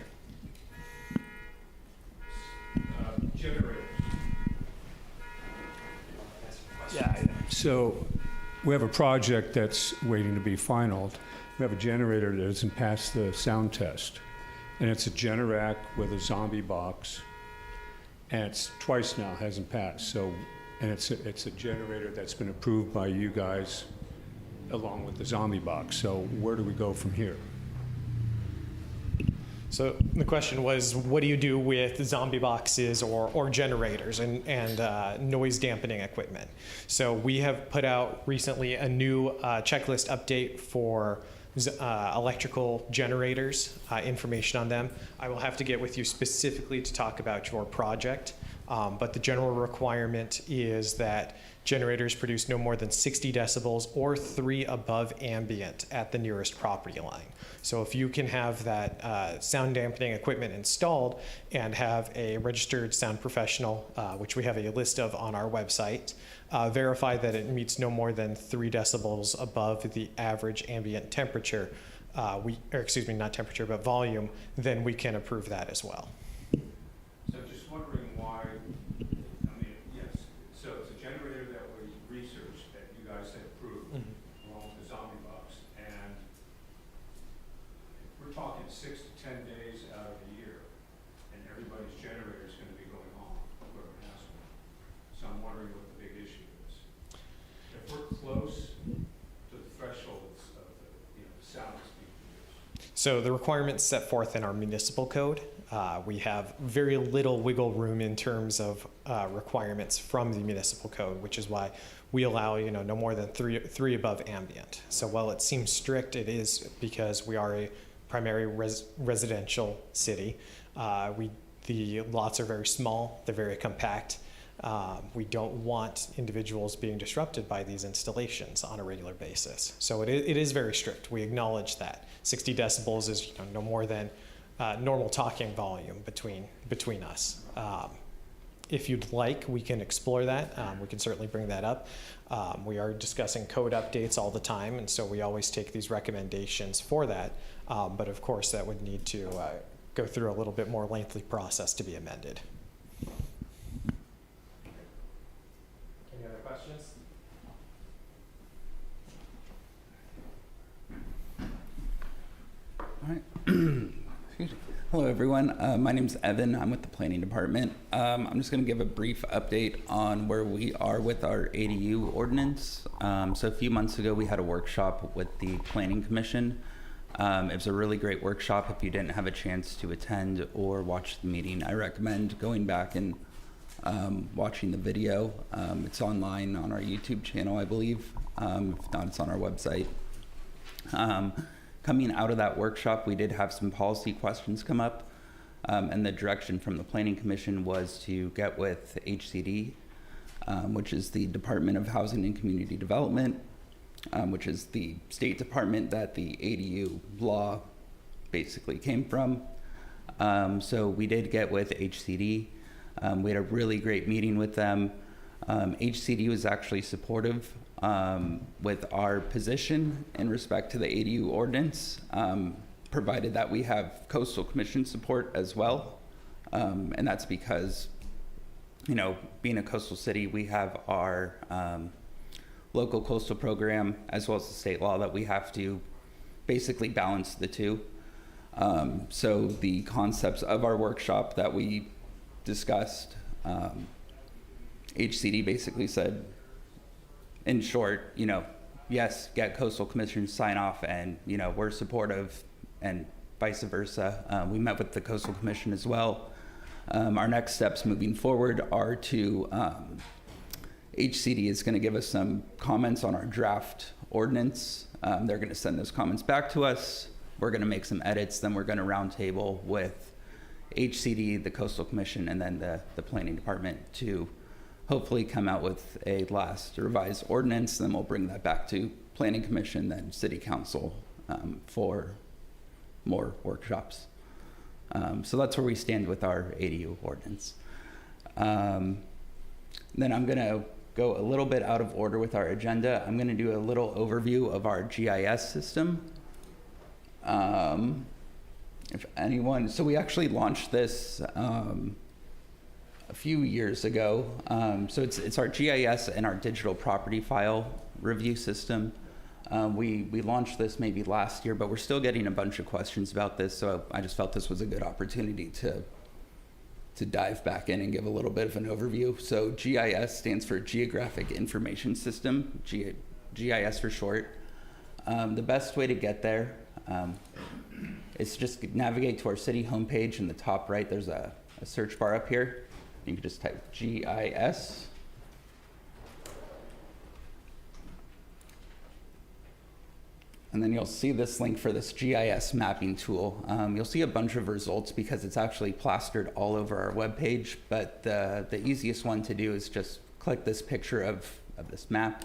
Generators. Yeah. So we have a project that's waiting to be finalized. We have a generator that hasn't passed the sound test. And it's a Generac with a zombie box. And it's twice now, hasn't passed. So, and it's a generator that's been approved by you guys along with the zombie box. So where do we go from here? So the question was, what do you do with zombie boxes or generators and noise dampening equipment? So we have put out recently a new checklist update for electrical generators, information on them. I will have to get with you specifically to talk about your project, but the general requirement is that generators produce no more than 60 decibels or 3 above ambient at the nearest property line. So if you can have that sound dampening equipment installed and have a registered sound professional, which we have a list of on our website, verify that it meets no more than 3 decibels above the average ambient temperature, not temperature, but volume, then we can approve that as well. So just wondering why, I mean, yes, so it's a generator that was researched that you guys had approved along with the zombie box, and we're talking 6 to 10 days out of the year, and everybody's generator is gonna be going on, whoever has one. So I'm wondering what the big issue is. If we're close to the thresholds of the sound that's being produced. So the requirements set forth in our municipal code. We have very little wiggle room in terms of requirements from the municipal code, which is why we allow no more than three above ambient. So while it seems strict, it is because we are a primary residential city. The lots are very small, they're very compact. We don't want individuals being disrupted by these installations on a regular basis. So it is very strict. We acknowledge that 60 decibels is no more than normal talking volume between us. If you'd like, we can explore that. We can certainly bring that up. We are discussing code updates all the time, and so we always take these recommendations for that. But of course, that would need to go through a little bit more lengthy process to be amended. Any other questions? All right. Excuse me. Hello, everyone. My name's Evan. I'm with the planning department. I'm just going to give a brief update on where we are with our ADU ordinance. So a few months ago, we had a workshop with the Planning Commission. It was a really great workshop. If you didn't have a chance to attend or watch the meeting, I recommend going back and watching the video. It's online on our YouTube channel, I believe. If not, it's on our website. Coming out of that workshop, we did have some policy questions come up, and the direction from the Planning Commission was to get with HCD, which is the Department of Housing and Community Development, which is the state department that the ADU law basically came from. So we did get with HCD. We had a really great meeting with them. HCD was actually supportive with our position in respect to the ADU ordinance, provided that we have Coastal Commission support as well. And that's because, being a coastal city, we have our local coastal program as well as the state law that we have to basically balance the two. So the concepts of our workshop that we discussed, HCD basically said, in short, yes, get coastal commission sign off, and we're supportive, and vice versa. We met with the coastal commission as well. Our next steps moving forward are to HCD is going to give us some comments on our draft ordinance. They're going to send those comments back to us. We're going to make some edits. Then we're going to roundtable with HCD, the coastal commission, and then the planning department to hopefully come out with a last revised ordinance. Then we'll bring that back to planning commission, then city council for more workshops. So that's where we stand with our ADU ordinance. Then I'm going to go a little bit out of order with our agenda. I'm going to do a little overview of our GIS system. If anyone, so we actually launched this a few years ago. So it's our GIS and our digital property file review system. We launched this maybe last year, but we're still getting a bunch of questions about this. So I just felt this was a good opportunity to dive back in and give a little bit of an overview. So GIS stands for Geographic Information System, GIS for short. The best way to get there is just navigate to our city homepage. In the top right, there's a search bar up here. You can just type GIS. And then you'll see this link for this GIS mapping tool. You'll see a bunch of results because it's actually plastered all over our webpage, but the easiest one to do is just click this picture of this map.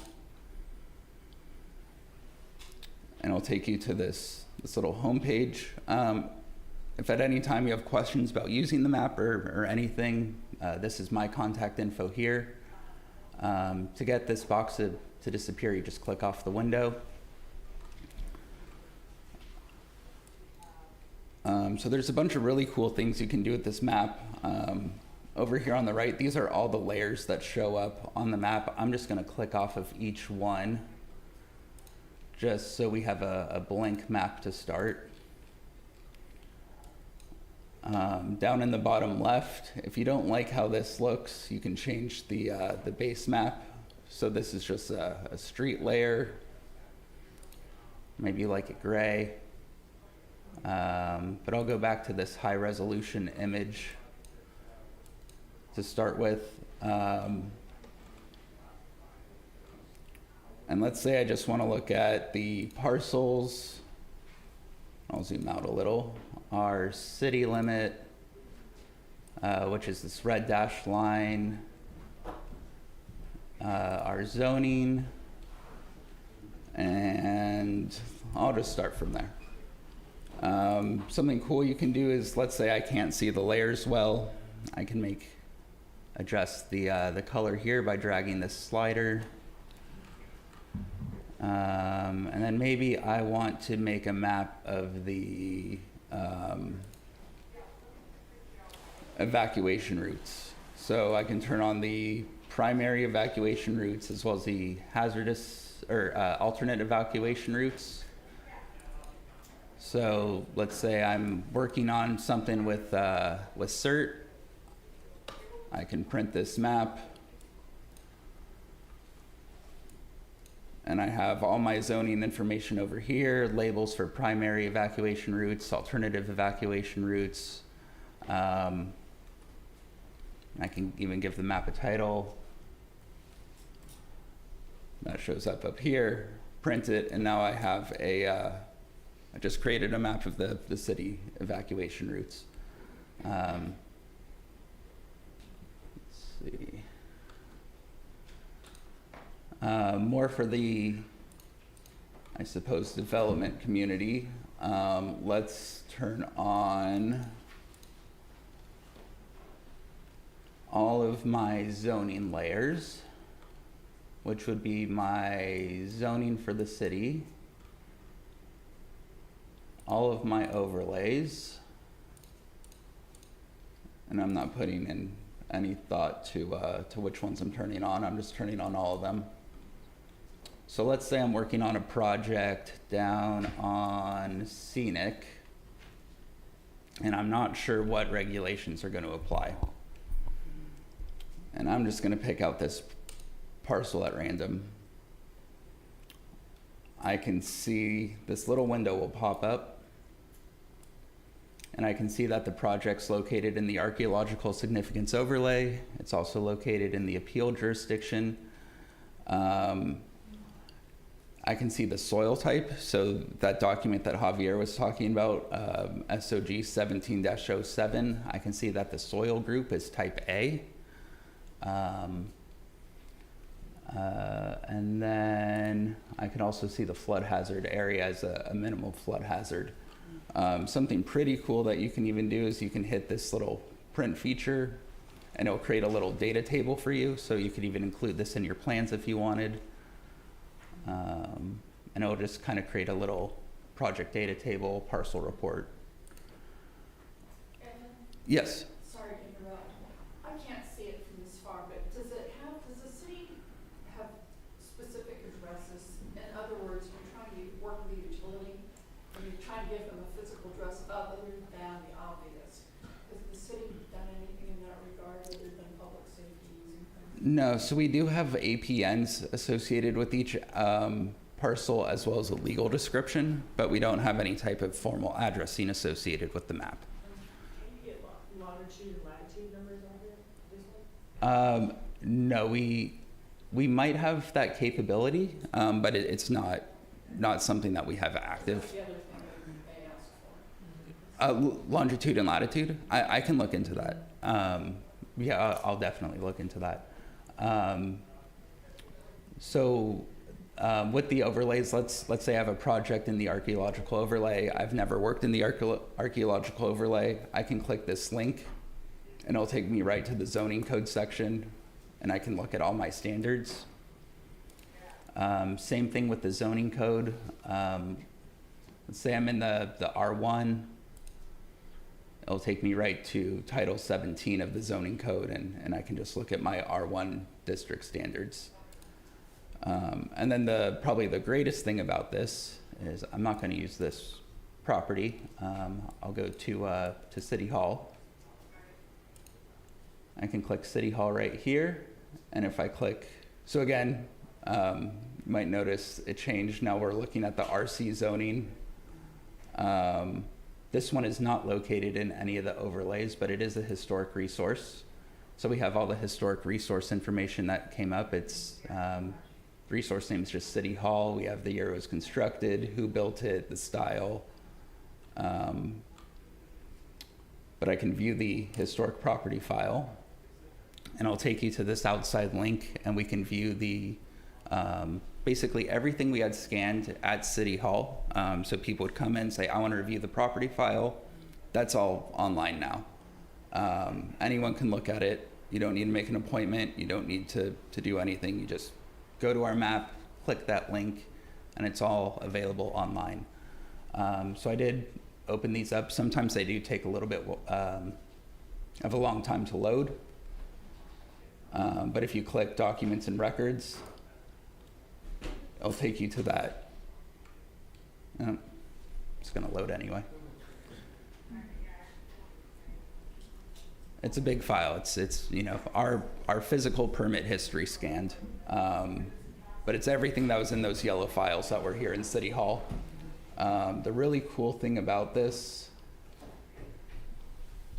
And it'll take you to this little homepage. If at any time you have questions about using the map or anything, this is my contact info here. To get this box to disappear, you just click off the window. So there's a bunch of really cool things you can do with this map. Over here on the right, these are all the layers that show up on the map. I'm just going to click off of each one just so we have a blank map to start. Down in the bottom left, if you don't like how this looks, you can change the base map. So this is just a street layer. Maybe you like it gray. But I'll go back to this high resolution image to start with. And let's say I just want to look at the parcels. I'll zoom out a little. Our city limit, which is this red dashed line. Our zoning. And I'll just start from there. Something cool you can do is, let's say I can't see the layers well. I can adjust the color here by dragging this slider. And then maybe I want to make a map of the evacuation routes. So I can turn on the primary evacuation routes as well as the hazardous or alternate evacuation routes. So let's say I'm working on something with CERT. I can print this map. And I have all my zoning information over here, labels for primary evacuation routes, alternative evacuation routes. I can even give the map a title. That shows up here, print it, and now I have I just created a map of the city evacuation routes. Let's see. More for the, I suppose, development community. Let's turn on all of my zoning layers, which would be my zoning for the city, all of my overlays, and I'm not putting in any thought to which ones I'm turning on. I'm just turning on all of them. So let's say I'm working on a project down on Scenic, and I'm not sure what regulations are going to apply. And I'm just going to pick out this parcel at random. I can see this little window will pop up, and I can see that the project's located in the archaeological significance overlay. It's also located in the appeal jurisdiction. I can see the soil type. So that document that Javier was talking about, SOG 17-07, I can see that the soil group is type A. And then I can also see the flood hazard area as a minimal flood hazard. Something pretty cool that you can even do is you can hit this little print feature and it'll create a little data table for you. So you could even include this in your plans if you wanted. And it'll just kind of create a little project data table, parcel report. Evan, Yes. sorry to interrupt. I can't see it from this far, but does the city have specific addresses? In other words, you're trying to work with the utility, and you're trying to give them a physical address other than the obvious. Has the city done anything in that regard other than public safety using things? No, so we do have APNs associated with each parcel as well as a legal description, but we don't have any type of formal addressing associated with the map. Can you get longitude and latitude numbers on here? No, we might have that capability, but it's not something that we have active. That's the other thing that they ask for. Longitude and latitude, I can look into that. Yeah, I'll definitely look into that. With the overlays, let's say I have a project in the archaeological overlay. I've never worked in the archaeological overlay. I can click this link and it'll take me right to the zoning code section and I can look at all my standards. Same thing with the zoning code. Let's say I'm in the R1. It'll take me right to Title 17 of the zoning code and I can just look at my R1 district standards. And then probably the greatest thing about this is I'm not going to use this property. I'll go to City Hall. I can click City Hall right here. And if I click, so again, you might notice it changed. Now we're looking at the RC zoning. This one is not located in any of the overlays, but it is a historic resource. So we have all the historic resource information that came up. It's resource name is just City Hall. We have the year it was constructed, who built it, the style. But I can view the historic property file, and I'll take you to this outside link, and we can view the basically everything we had scanned at City Hall. So people would come in and say, I want to review the property file. That's all online now. Anyone can look at it. You don't need to make an appointment. You don't need to do anything. You just go to our map, click that link, and it's all available online. So I did open these up. Sometimes they do take a little bit of a long time to load. But if you click Documents and Records, it'll take you to that. It's going to load anyway. It's a big file. It's our physical permit history scanned, but it's everything that was in those yellow files that were here in City Hall. The really cool thing about this,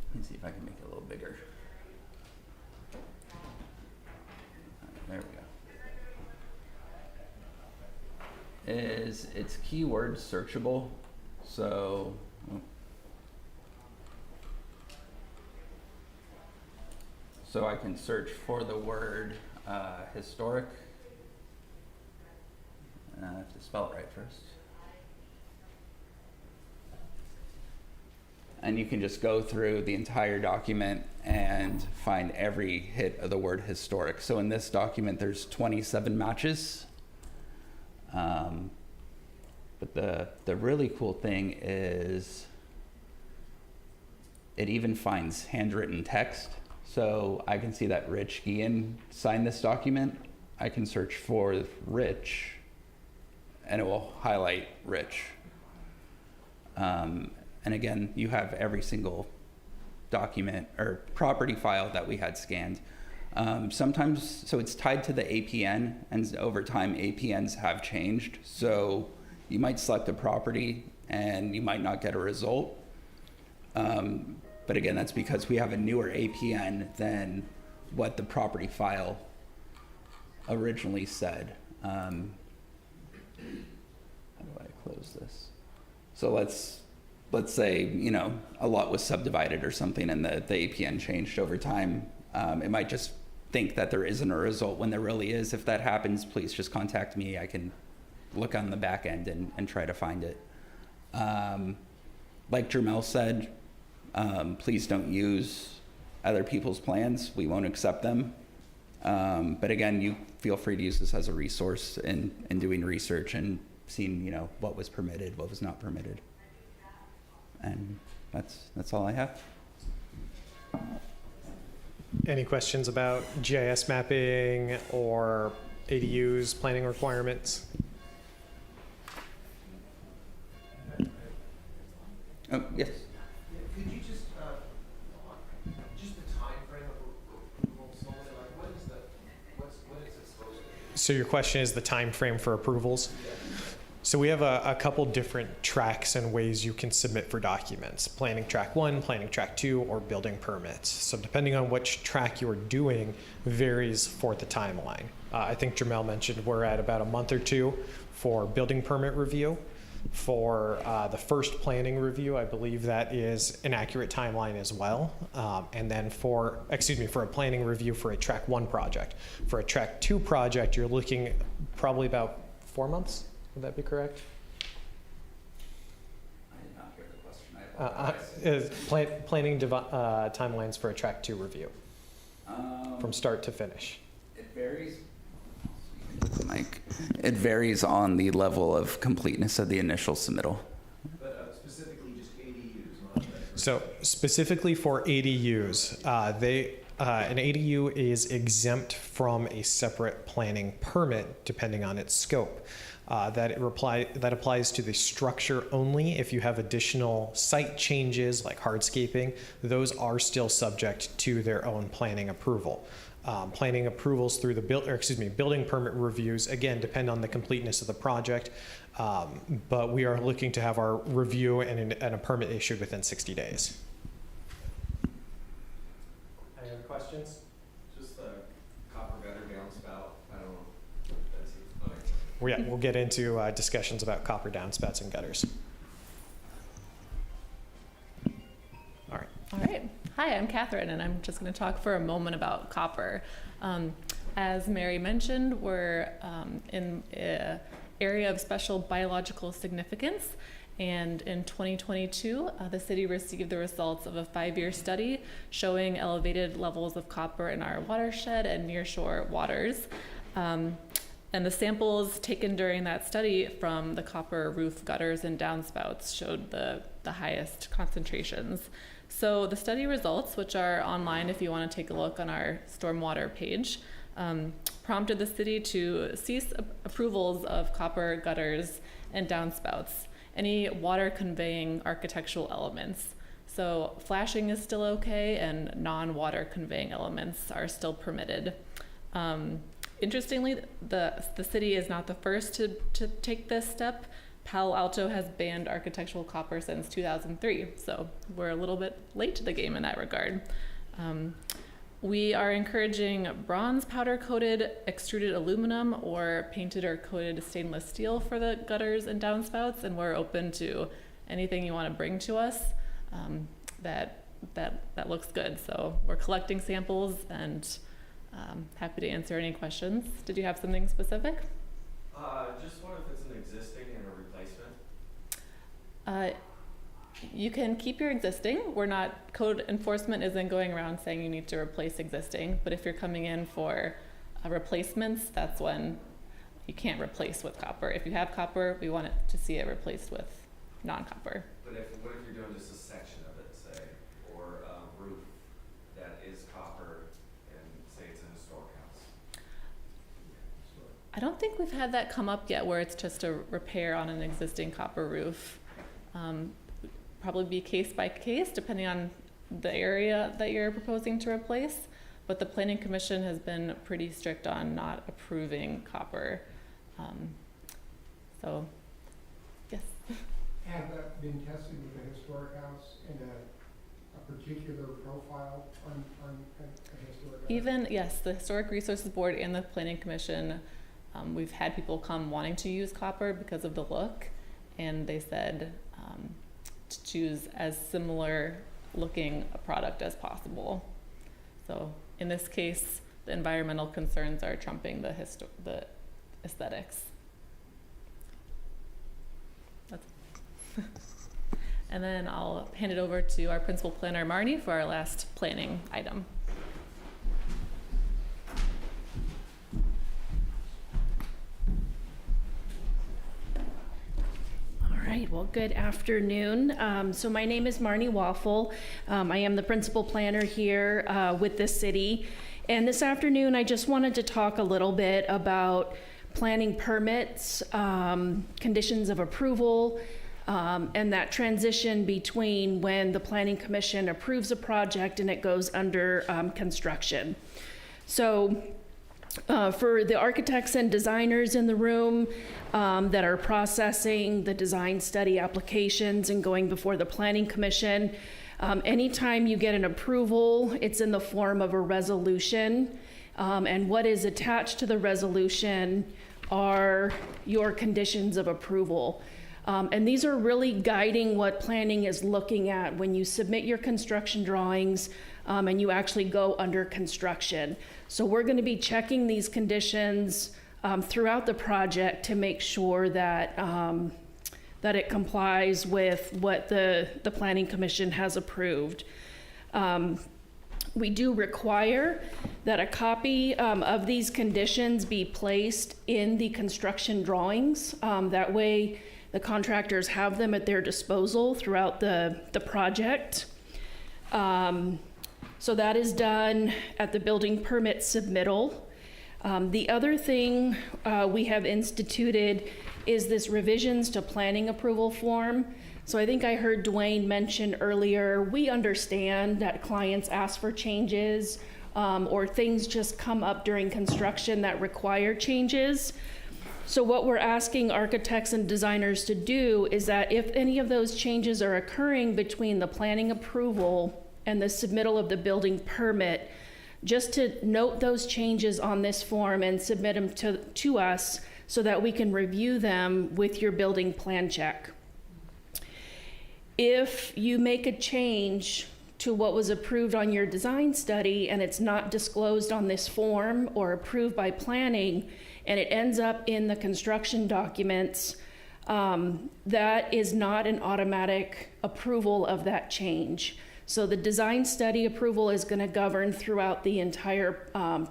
let me see if I can make it a little bigger. There we go. Is it's keyword searchable, so. So I can search for the word historic. I have to spell it right first. And you can just go through the entire document and find every hit of the word historic. So in this document, there's 27 matches. But the really cool thing is it even finds handwritten text. So I can see that Rich Guillen signed this document. I can search for Rich and it will highlight rich. And again, you have every single document or property file that we had scanned. Sometimes, so it's tied to the APN, and over time APNs have changed. So you might select a property and you might not get a result. But again, that's because we have a newer APN than what the property file originally said. How do I close this? So let's say, you know, a lot was subdivided or something and the APN changed over time. It might just think that there isn't a result when there really is. If that happens, please just contact me. I can look on the back end and try to find it. Like Jermel said, please don't use other people's plans. We won't accept them. But again, you feel free to use this as a resource in doing research and seeing, you know, what was permitted, what was not permitted. And that's all I have. Any questions about GIS mapping or ADUs, planning requirements? Oh, yes. Could you just the time frame of approval, so like what is it supposed to be? So your question is the time frame for approvals? So we have a couple different tracks and ways you can submit for documents. Planning track 1, planning track 2, or building permits. So depending on which track you're doing varies for the timeline. I think Jermel mentioned we're at about a month or two for building permit review. For the first planning review, I believe that is an accurate timeline as well. And then for a planning review for a track 1 project. For a track 2 project, you're looking probably about 4 months. Would that be correct? I did not hear the question. I apologize. Planning timelines for a track 2 review from start to finish. It varies. Mike, it varies on the level of completeness of the initial submittal. But specifically just ADUs. So specifically for ADUs, an ADU is exempt from a separate planning permit depending on its scope. That applies to the structure only. If you have additional site changes like hardscaping, those are still subject to their own planning approval. Planning approvals through the building permit reviews, again, depend on the completeness of the project, but we are looking to have our review and a permit issued within 60 days. Any other questions? Just the copper gutter downspout. I don't know. We'll get into discussions about copper downspouts and gutters. All right. All right. Hi, I'm Catherine, and I'm just going to talk for a moment about copper. As Mary mentioned, we're in an area of special biological significance, and in 2022, the city received the results of a 5-year study showing elevated levels of copper in our watershed and nearshore waters. And the samples taken during that study from the copper roof gutters and downspouts showed the highest concentrations. So the study results, which are online if you want to take a look on our stormwater page, prompted the city to cease approvals of copper gutters and downspouts, any water conveying architectural elements. So flashing is still okay and non-water conveying elements are still permitted. Interestingly, the city is not the first to take this step. Palo Alto has banned architectural copper since 2003, so we're a little bit late to the game in that regard. We are encouraging bronze powder-coated extruded aluminum or painted or coated stainless steel for the gutters and downspouts, and we're open to anything you want to bring to us that looks good. So we're collecting samples and happy to answer any questions. Did you have something specific? Just wonder if it's an existing and a replacement. You can keep your existing. Code enforcement isn't going around saying you need to replace existing, but if you're coming in for replacements, that's when you can't replace with copper. If you have copper, we want it to see it replaced with non-copper. But what if you're doing just a section of it, say, or a roof that is copper and say it's an historic house? I don't think we've had that come up yet where it's just a repair on an existing copper roof. Probably be case by case depending on the area that you're proposing to replace, but the Planning Commission has been pretty strict on not approving copper. So, yes. Have that been tested with a historic house in a particular profile on a historic house? Even, yes, the Historic Resources Board and the Planning Commission, we've had people come wanting to use copper because of the look, and they said to choose as similar looking a product as possible. So in this case, the environmental concerns are trumping the aesthetics. That's and then I'll hand it over to our principal planner, Marnie, for our last planning item. All right, well, good afternoon. So my name is Marnie Waffle. I am the principal planner here with the city. And this afternoon, I just wanted to talk a little bit about planning permits, conditions of approval, and that transition between when the Planning Commission approves a project and it goes under construction. So for the architects and designers in the room that are processing the design study applications and going before the Planning Commission, anytime you get an approval, it's in the form of a resolution. And what is attached to the resolution are your conditions of approval. And these are really guiding what planning is looking at when you submit your construction drawings and you actually go under construction. So we're going to be checking these conditions throughout the project to make sure that that it complies with what the Planning Commission has approved. We do require that a copy of these conditions be placed in the construction drawings. That way the contractors have them at their disposal throughout the project. So that is done at the building permit submittal. The other thing we have instituted is this revisions to planning approval form. So I think I heard Dwayne mention earlier, we understand that clients ask for changes or things just come up during construction that require changes. So what we're asking architects and designers to do is that if any of those changes are occurring between the planning approval and the submittal of the building permit, just to note those changes on this form and submit them to us so that we can review them with your building plan check. If you make a change to what was approved on your design study and it's not disclosed on this form or approved by planning, and it ends up in the construction documents, that is not an automatic approval of that change. So the design study approval is going to govern throughout the entire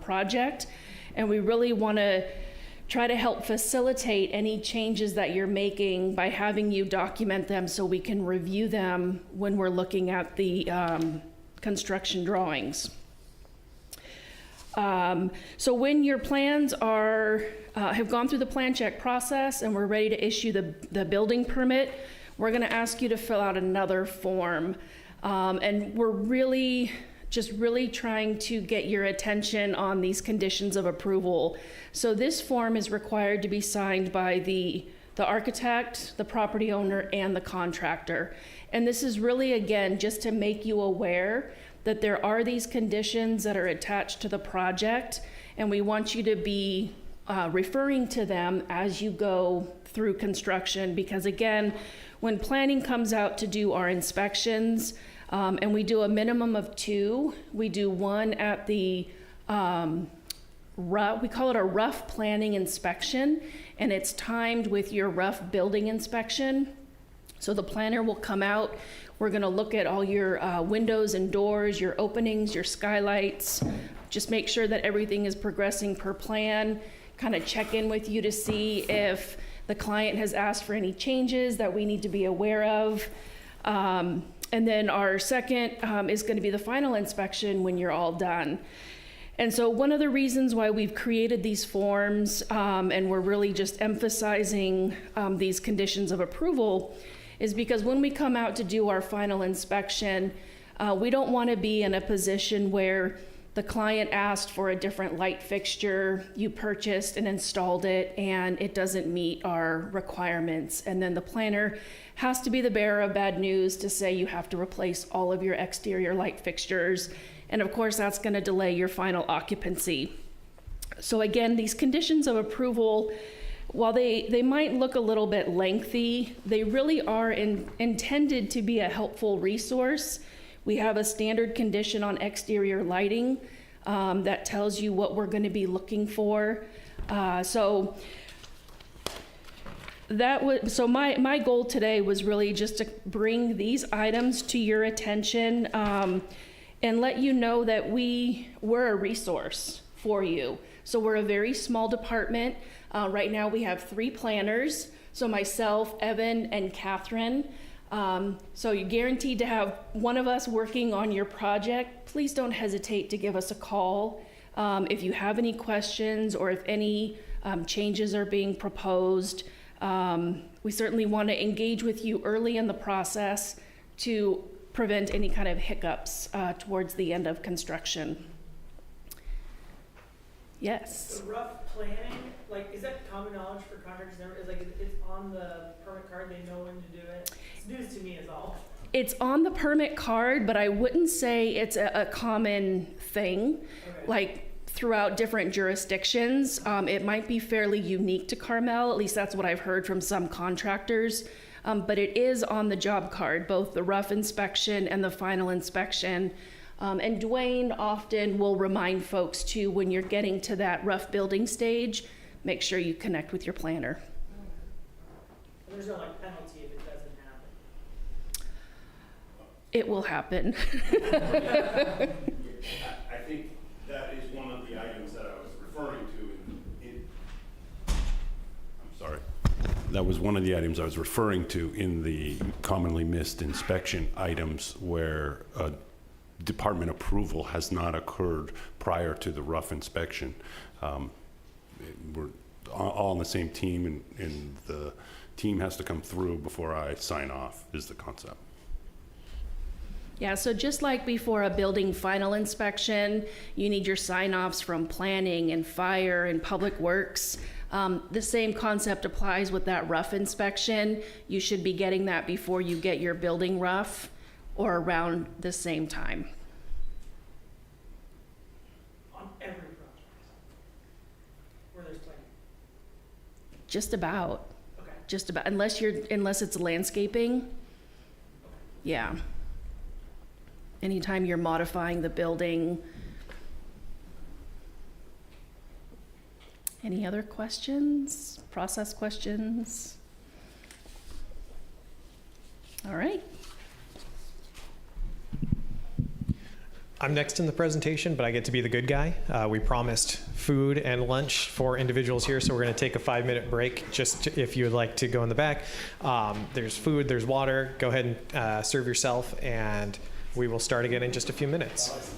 project, and we really want to try to help facilitate any changes that you're making by having you document them so we can review them when we're looking at the construction drawings. So when your plans are have gone through the plan check process and we're ready to issue the building permit, we're going to ask you to fill out another form. And we're really trying to get your attention on these conditions of approval. So this form is required to be signed by the architect, the property owner, and the contractor. And this is really, again, just to make you aware that there are these conditions that are attached to the project, and we want you to be referring to them as you go through construction, because again, when planning comes out to do our inspections, and we do a minimum of 2, we do one at the we call it a rough planning inspection, and it's timed with your rough building inspection. So the planner will come out, we're gonna look at all your windows and doors, your openings, your skylights, just make sure that everything is progressing per plan, kind of check in with you to see if the client has asked for any changes that we need to be aware of. And then our second is going to be the final inspection when you're all done. And so one of the reasons why we've created these forms and we're really just emphasizing these conditions of approval is because when we come out to do our final inspection, we don't want to be in a position where the client asked for a different light fixture, you purchased and installed it, and it doesn't meet our requirements. And then the planner has to be the bearer of bad news to say you have to replace all of your exterior light fixtures. And of course, that's going to delay your final occupancy. So again, these conditions of approval, while they might look a little bit lengthy, they really are intended to be a helpful resource. We have a standard condition on exterior lighting that tells you what we're going to be looking for. So my goal today was really just to bring these items to your attention and let you know that we're a resource for you. So we're a very small department. Right now we have 3 planners. So myself, Evan, and Catherine. So you're guaranteed to have one of us working on your project. Please don't hesitate to give us a call if you have any questions or if any changes are being proposed. We certainly want to engage with you early in the process to prevent any kind of hiccups towards the end of construction. Yes. The rough planning, like, is that common knowledge for contractors? Is like it's on the permit card, they know when to do it? It's news to me is all. It's on the permit card, but I wouldn't say it's a common thing. Okay. Like throughout different jurisdictions, it might be fairly unique to Carmel. At least that's what I've heard from some contractors. But it is on the job card, both the rough inspection and the final inspection. And Dwayne often will remind folks too, when you're getting to that rough building stage, make sure you connect with your planner. And there's no like penalty if it doesn't happen. It will happen. I think that is one of the items that I was referring to I'm sorry. That was one of the items I was referring to in the commonly missed inspection items where department approval has not occurred prior to the rough inspection. We're all on the same team, and the team has to come through before I sign off, is the concept. Yeah, so just like before a building final inspection, you need your sign-offs from planning and fire and public works. The same concept applies with that rough inspection. You should be getting that before you get your building rough or around the same time. On every project where there's planning. Just about. Okay. Just about, unless it's landscaping. Yeah. Anytime you're modifying the building. Any other questions? Process questions? All right. I'm next in the presentation, but I get to be the good guy. We promised food and lunch for individuals here, so we're going to take a 5-minute break just if you would like to go in the back. There's food, there's water. Go ahead and serve yourself, and we will start again in just a few minutes.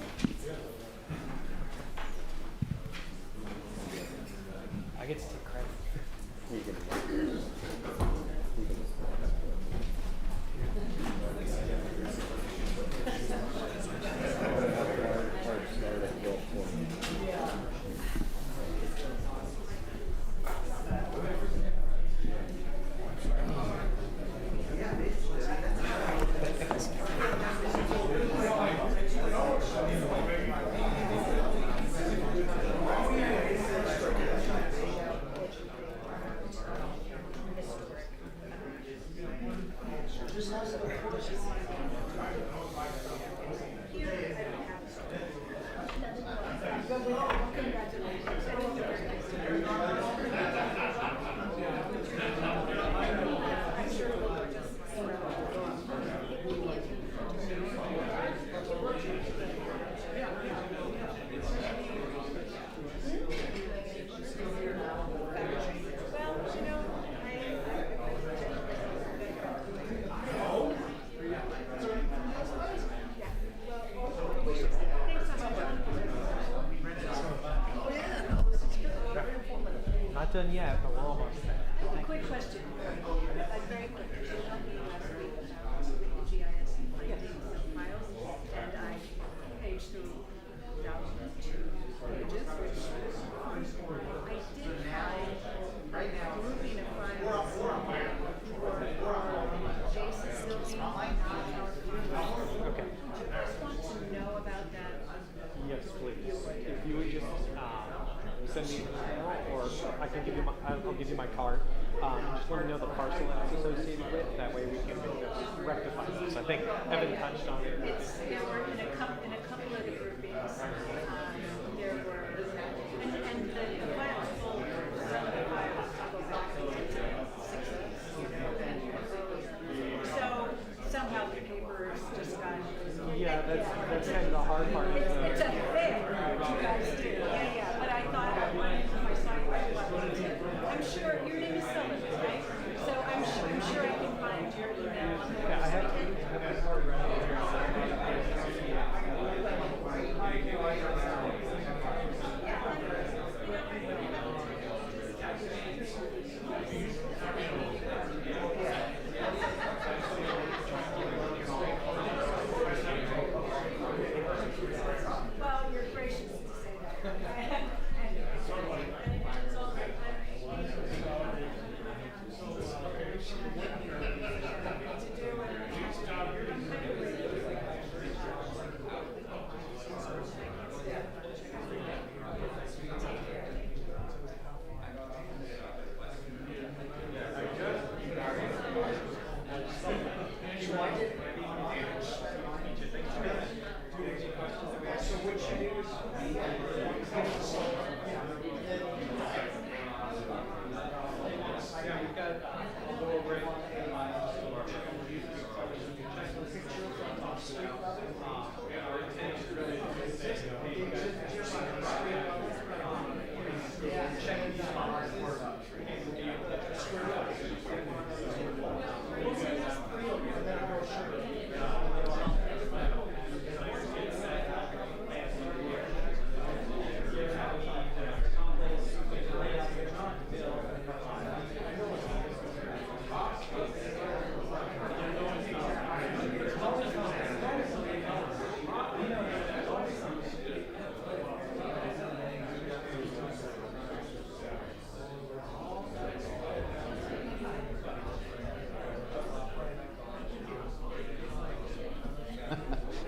I get to take credit. not done yet, but we're almost there. A quick question. Very quick. You helped me last week about the GIS and finding some files, and I paged through thousands of pages, which I did find grouping of files for Jason's building, not our building. Okay. Would you first want to know about that? Yes, please. If you would just send me an email, or I can give you I'll give you my card. Just let me know the parcel that it's associated with. That way we can rectify this. I think Evan touched on it. There were in a couple of the groupings. There were, and the file folder, some of the files go back to the 60s. So somehow the papers just got. Yeah, that's kind of the hard part. It's unfair what you guys do. Yeah. But I thought I wanted my software. I'm sure your name is Sullivan, right? So I'm sure I can find your email on the website. Well, you're gracious to say that.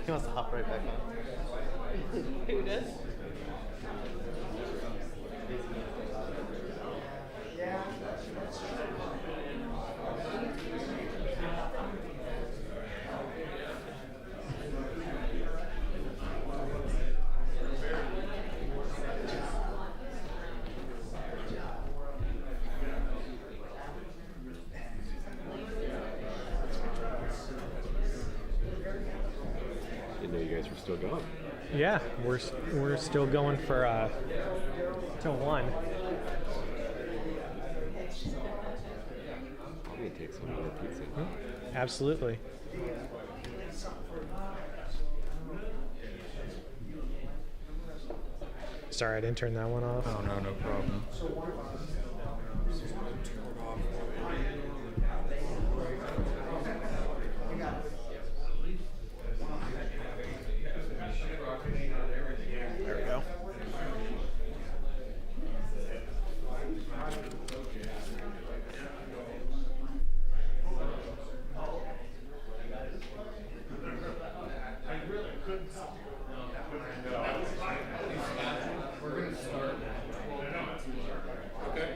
He wants to hop right back on. Who does? Didn't know you guys were still going. Yeah, we're still going for till 1. I'm gonna take some more pizza. Absolutely. Sorry, I didn't turn that one off. Oh no, no problem. There we go. We're gonna start. Okay.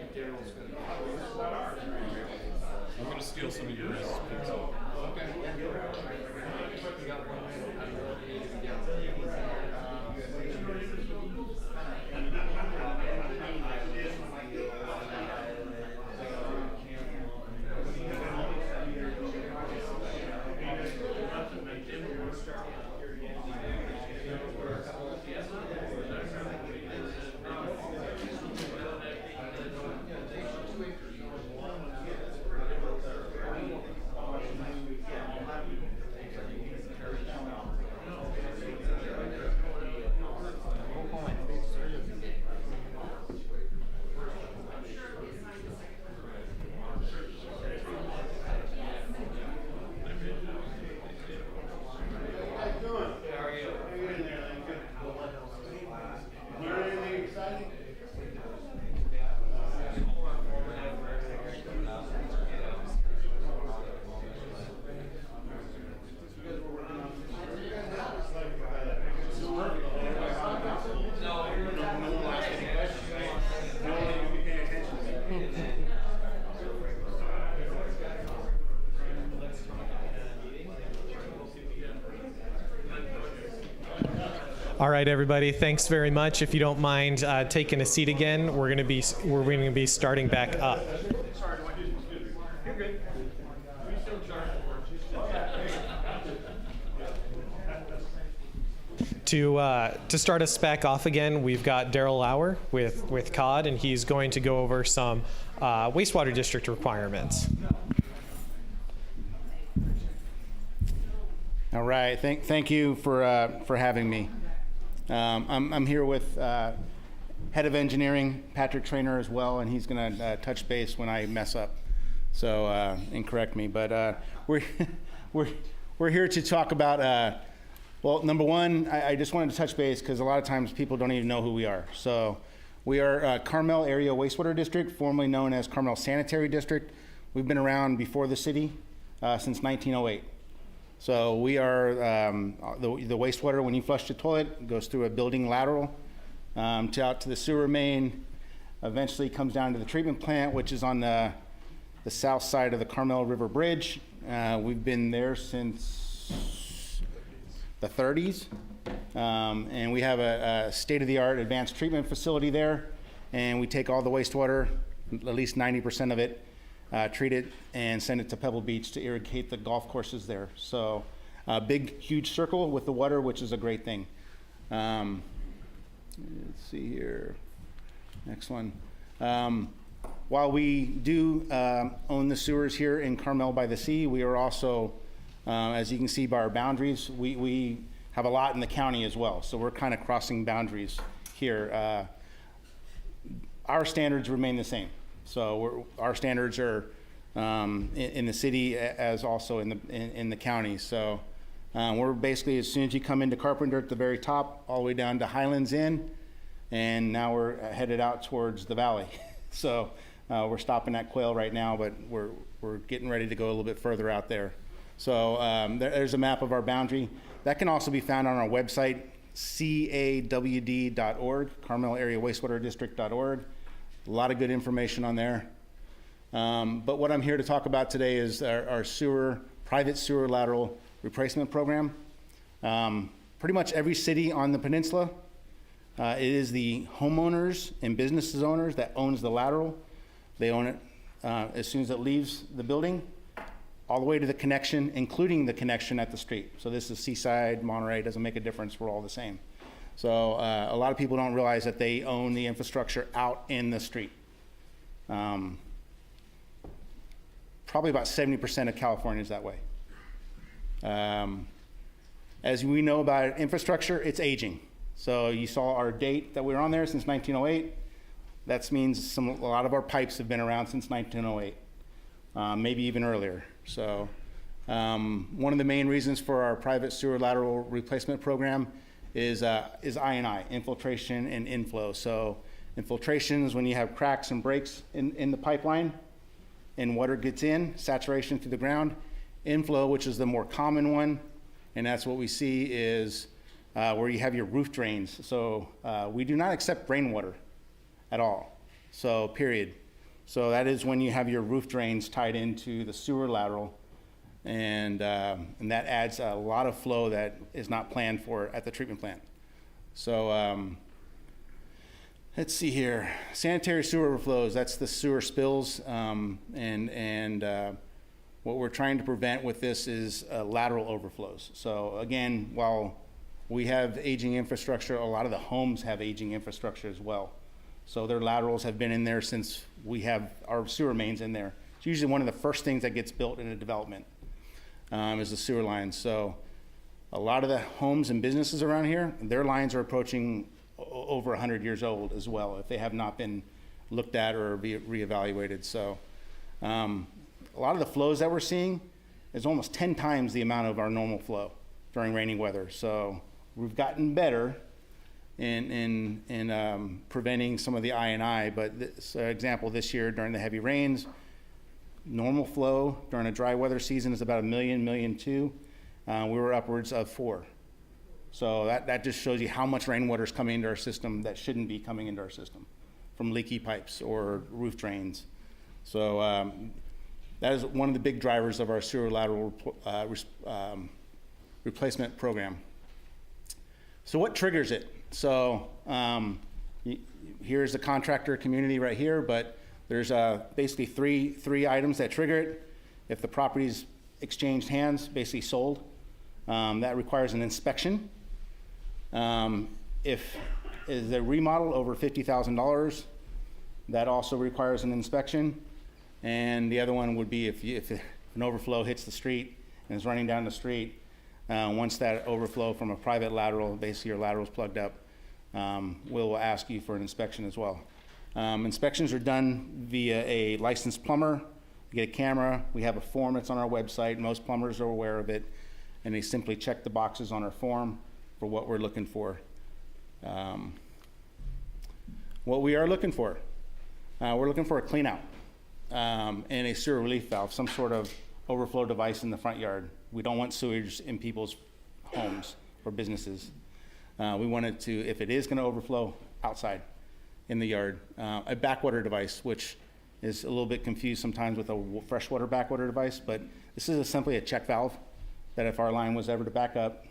All right, everybody. Thanks very much. If you don't mind taking a seat again, we're going to be starting back up. To start us back off again, we've got Daryl Lauer with COD, and he's going to go over some wastewater district requirements. All right, thank you for having me. I'm here with head of engineering, Patrick Traynor, as well, and he's going to touch base when I mess up, so and correct me. But we're here to talk about. Well, number one, I just wanted to touch base because a lot of times people don't even know who we are. So we are Carmel Area Wastewater District, formerly known as Carmel Sanitary District. We've been around before the city since 1908. So we are the wastewater, when you flush the toilet, goes through a building lateral out to the sewer main, eventually comes down to the treatment plant, which is on the south side of the Carmel River Bridge. We've been there since the 30s, and we have a state-of-the-art advanced treatment facility there, and we take all the wastewater, at least 90% of it, treat it, and send it to Pebble Beach to irrigate the golf courses there. So a big, huge circle with the water, which is a great thing. Let's see here. Next one. While we do own the sewers here in Carmel-by-the-Sea, we are also, as you can see by our boundaries, we have a lot in the county as well. So we're kind of crossing boundaries here. Our standards remain the same. So our standards are in the city as also in the county. So we're basically, as soon as you come into Carpenter at the very top, all the way down to Highlands Inn, and now we're headed out towards the valley. So we're stopping at Quail right now, but we're getting ready to go a little bit further out there. So there's a map of our boundary. That can also be found on our website, cawd.org, Carmel Area Wastewater District.org. A lot of good information on there. But what I'm here to talk about today is our private sewer lateral replacement program. Pretty much every city on the peninsula, it is the homeowners and businesses owners that owns the lateral. They own it as soon as it leaves the building, all the way to the connection, including the connection at the street. So this is Seaside, Monterey, doesn't make a difference, we're all the same. So a lot of people don't realize that they own the infrastructure out in the street. Probably about 70% of California is that way. As we know about infrastructure, it's aging. So you saw our date that we were on there since 1908. That means a lot of our pipes have been around since 1908, maybe even earlier. So one of the main reasons for our private sewer lateral replacement program is I&I, infiltration and inflow. So infiltration is when you have cracks and breaks in the pipeline and water gets in, saturation through the ground. Inflow, which is the more common one, and that's what we see is where you have your roof drains. So we do not accept rainwater at all, so period. So that is when you have your roof drains tied into the sewer lateral, and that adds a lot of flow that is not planned for at the treatment plant. So let's see here. Sanitary sewer overflows, that's the sewer spills, and what we're trying to prevent with this is lateral overflows. So again, while we have aging infrastructure, a lot of the homes have aging infrastructure as well. So their laterals have been in there since we have our sewer mains in there. It's usually one of the first things that gets built in a development is the sewer lines. So a lot of the homes and businesses around here, their lines are approaching over 100 years old as well, if they have not been looked at or reevaluated. So a lot of the flows that we're seeing is almost 10 times the amount of our normal flow during rainy weather. So we've gotten better in preventing some of the I&I, but this example this year during the heavy rains, normal flow during a dry weather season is about 1 million, 1.2 million. We were upwards of 4. So that just shows you how much rainwater is coming into our system that shouldn't be coming into our system from leaky pipes or roof drains. So that is one of the big drivers of our sewer lateral replacement program. So what triggers it? So here's the contractor community right here, but there's basically three items that trigger it. If the property's exchanged hands, basically sold, that requires an inspection. If is a remodel over $50,000, that also requires an inspection. And the other one would be if an overflow hits the street and is running down the street, once that overflow from a private lateral, basically your lateral's plugged up, we'll ask you for an inspection as well. Inspections are done via a licensed plumber. You get a camera. We have a form that's on our website. Most plumbers are aware of it, and they simply check the boxes on our form for what we're looking for. What we are looking for, we're looking for a clean out and a sewer relief valve, some sort of overflow device in the front yard. We don't want sewage in people's homes or businesses. We want it to, if it is going to overflow, outside in the yard. A backwater device, which is a little bit confused sometimes with a freshwater backwater device, but this is simply a check valve that if our line was ever to back up,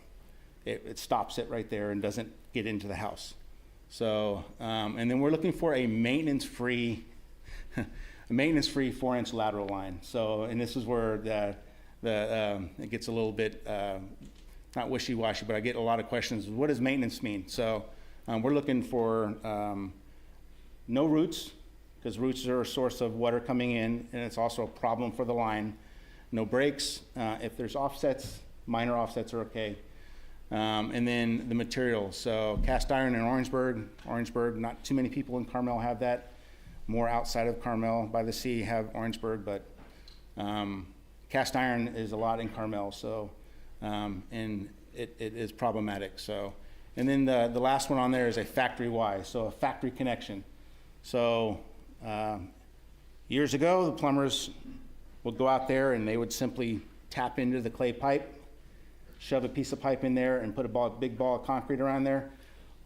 it stops it right there and doesn't get into the house. So, and then we're looking for a maintenance-free, a maintenance-free 4-inch lateral line. So, and this is where it gets a little bit, not wishy-washy, but I get a lot of questions. What does maintenance mean? So we're looking for no roots, because roots are a source of water coming in, and it's also a problem for the line. No breaks. If there's offsets, minor offsets are okay. And then the material. So cast iron in Orangeburg, not too many people in Carmel have that. More outside of Carmel-by-the-Sea have Orangeburg, but cast iron is a lot in Carmel, so, and it is problematic. So, and then the last one on there is a factory Y, so a factory connection. So years ago, the plumbers would go out there and they would simply tap into the clay pipe, shove a piece of pipe in there and put a big ball of concrete around there.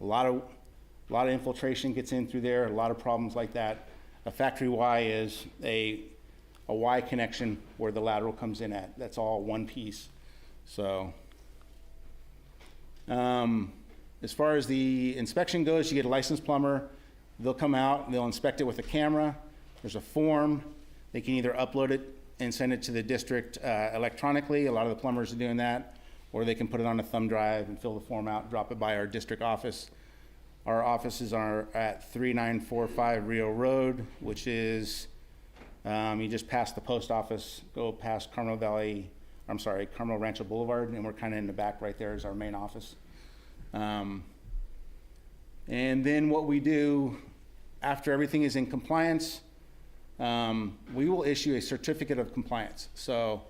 A lot of infiltration gets in through there, a lot of problems like that. A factory Y is a Y connection where the lateral comes in at. That's all one piece. So as far as the inspection goes, you get a licensed plumber. They'll come out and they'll inspect it with a camera. There's a form. They can either upload it and send it to the district electronically. A lot of the plumbers are doing that. Or they can put it on a thumb drive and fill the form out, drop it by our district office. Our offices are at 3945 Rio Road, which is, you just pass the post office, go past Carmel Rancho Boulevard, and we're kind of in the back right there is our main office. And then what we do after everything is in compliance, we will issue a certificate of compliance. So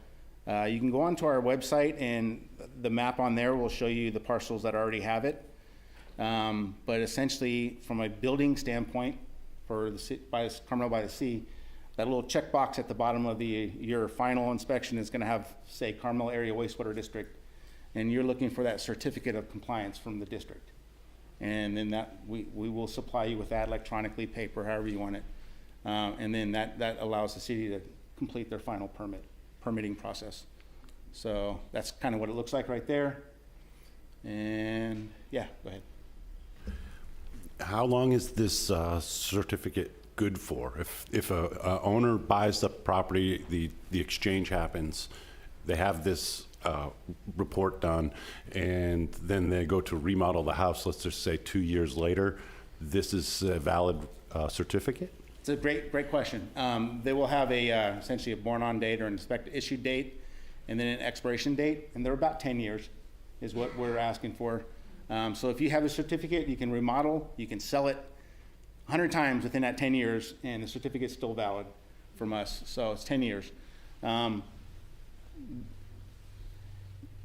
you can go onto our website and the map on there will show you the parcels that already have it. But essentially, from a building standpoint, for Carmel-by-the-Sea, that little checkbox at the bottom of your final inspection is going to have, say, Carmel Area Wastewater District, and you're looking for that certificate of compliance from the district. And then that we will supply you with that electronically, paper, however you want it. And then that allows the city to complete their final permitting process. So that's kind of what it looks like right there. And yeah, go ahead. How long is this certificate good for? If a owner buys the property, the exchange happens, they have this report done, and then they go to remodel the house, let's just say 2 years later, this is a valid certificate? It's a great question. They will have essentially a born-on date or an issued date, and then an expiration date, and they're about 10 years is what we're asking for. So if you have a certificate, you can remodel, you can sell it 100 times within that 10 years, and the certificate's still valid from us. So it's 10 years.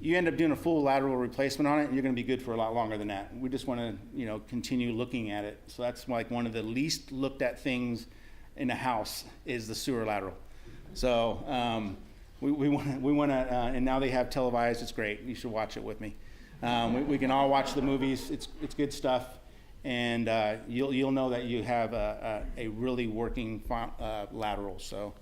You end up doing a full lateral replacement on it, you're going to be good for a lot longer than that. We just want to, continue looking at it. So that's like one of the least looked at things in a house is the sewer lateral. So we want to, and now they have televised. It's great. You should watch it with me. We can all watch the movies. It's good stuff, and you'll know that you have a really working lateral. So.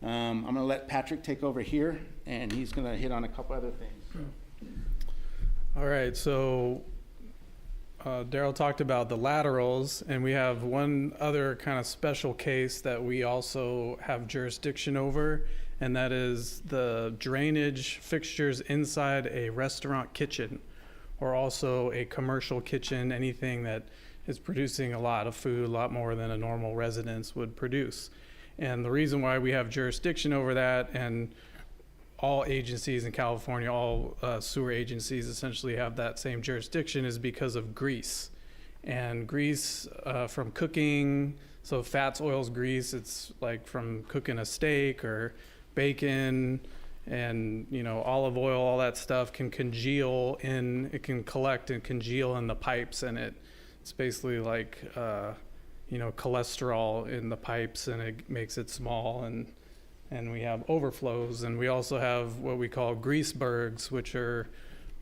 I'm going to let Patrick take over here, and he's going to hit on a couple other things. All right, so Daryl talked about the laterals, and we have one other kind of special case that we also have jurisdiction over, and that is the drainage fixtures inside a restaurant kitchen, or also a commercial kitchen, anything that is producing a lot of food, a lot more than a normal residence would produce. And the reason why we have jurisdiction over that, and all agencies in California, all sewer agencies essentially have that same jurisdiction, is because of grease. And grease from cooking, so fats, oils, grease, it's like from cooking a steak or bacon, and olive oil, all that stuff can congeal it can collect and congeal in the pipes, and it's basically like cholesterol in the pipes, and it makes it small, and we have overflows. And we also have what we call greasebergs, which are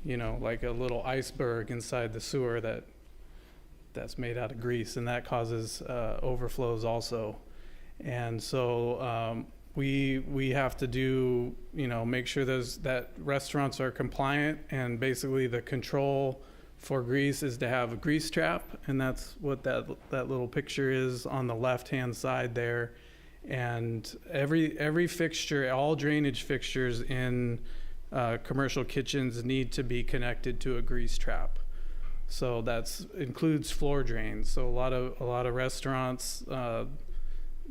like a little iceberg inside the sewer that's made out of grease, and that causes overflows also. And so we have to do make sure that restaurants are compliant, and basically the control for grease is to have a grease trap, and that's what that little picture is on the left hand side there. And every fixture, all drainage fixtures in commercial kitchens need to be connected to a grease trap. So that includes floor drains. So a lot of restaurants,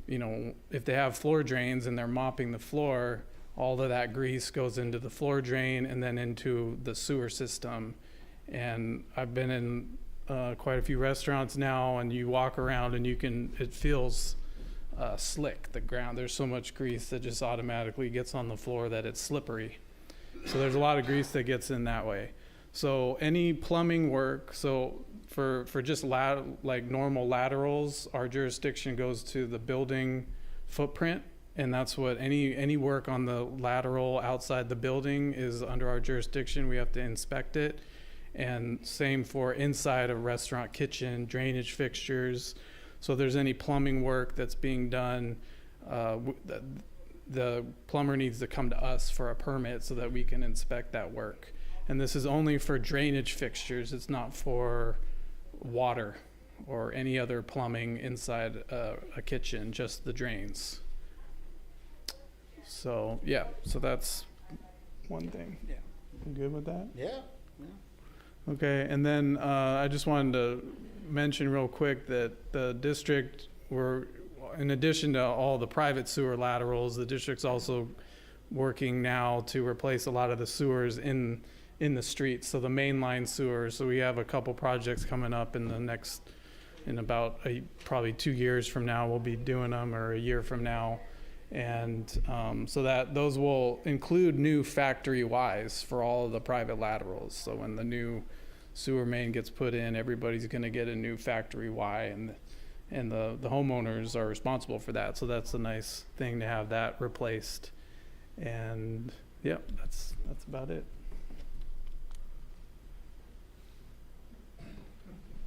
if they have floor drains and they're mopping the floor, all of that grease goes into the floor drain and then into the sewer system. And I've been in quite a few restaurants now, and you walk around and it feels slick, the ground. There's so much grease that just automatically gets on the floor that it's slippery. So there's a lot of grease that gets in that way. So any plumbing work, so for just like normal laterals, our jurisdiction goes to the building footprint, and that's what any work on the lateral outside the building is under our jurisdiction. We have to inspect it. And same for inside a restaurant kitchen, drainage fixtures. So if there's any plumbing work that's being done, the plumber needs to come to us for a permit so that we can inspect that work. And this is only for drainage fixtures. It's not for water or any other plumbing inside a kitchen, just the drains. So so that's one thing. Yeah. You good with that? Yeah. Okay, and then I just wanted to mention real quick that the district, in addition to all the private sewer laterals, the district's also working now to replace a lot of the sewers in the streets, so the mainline sewers. So we have a couple projects coming up in about probably 2 years from now, we'll be doing them, or a year from now. And so that those will include new factory Ys for all of the private laterals. So when the new sewer main gets put in, everybody's going to get a new factory Y, and the homeowners are responsible for that. So that's a nice thing to have that replaced. And that's about it.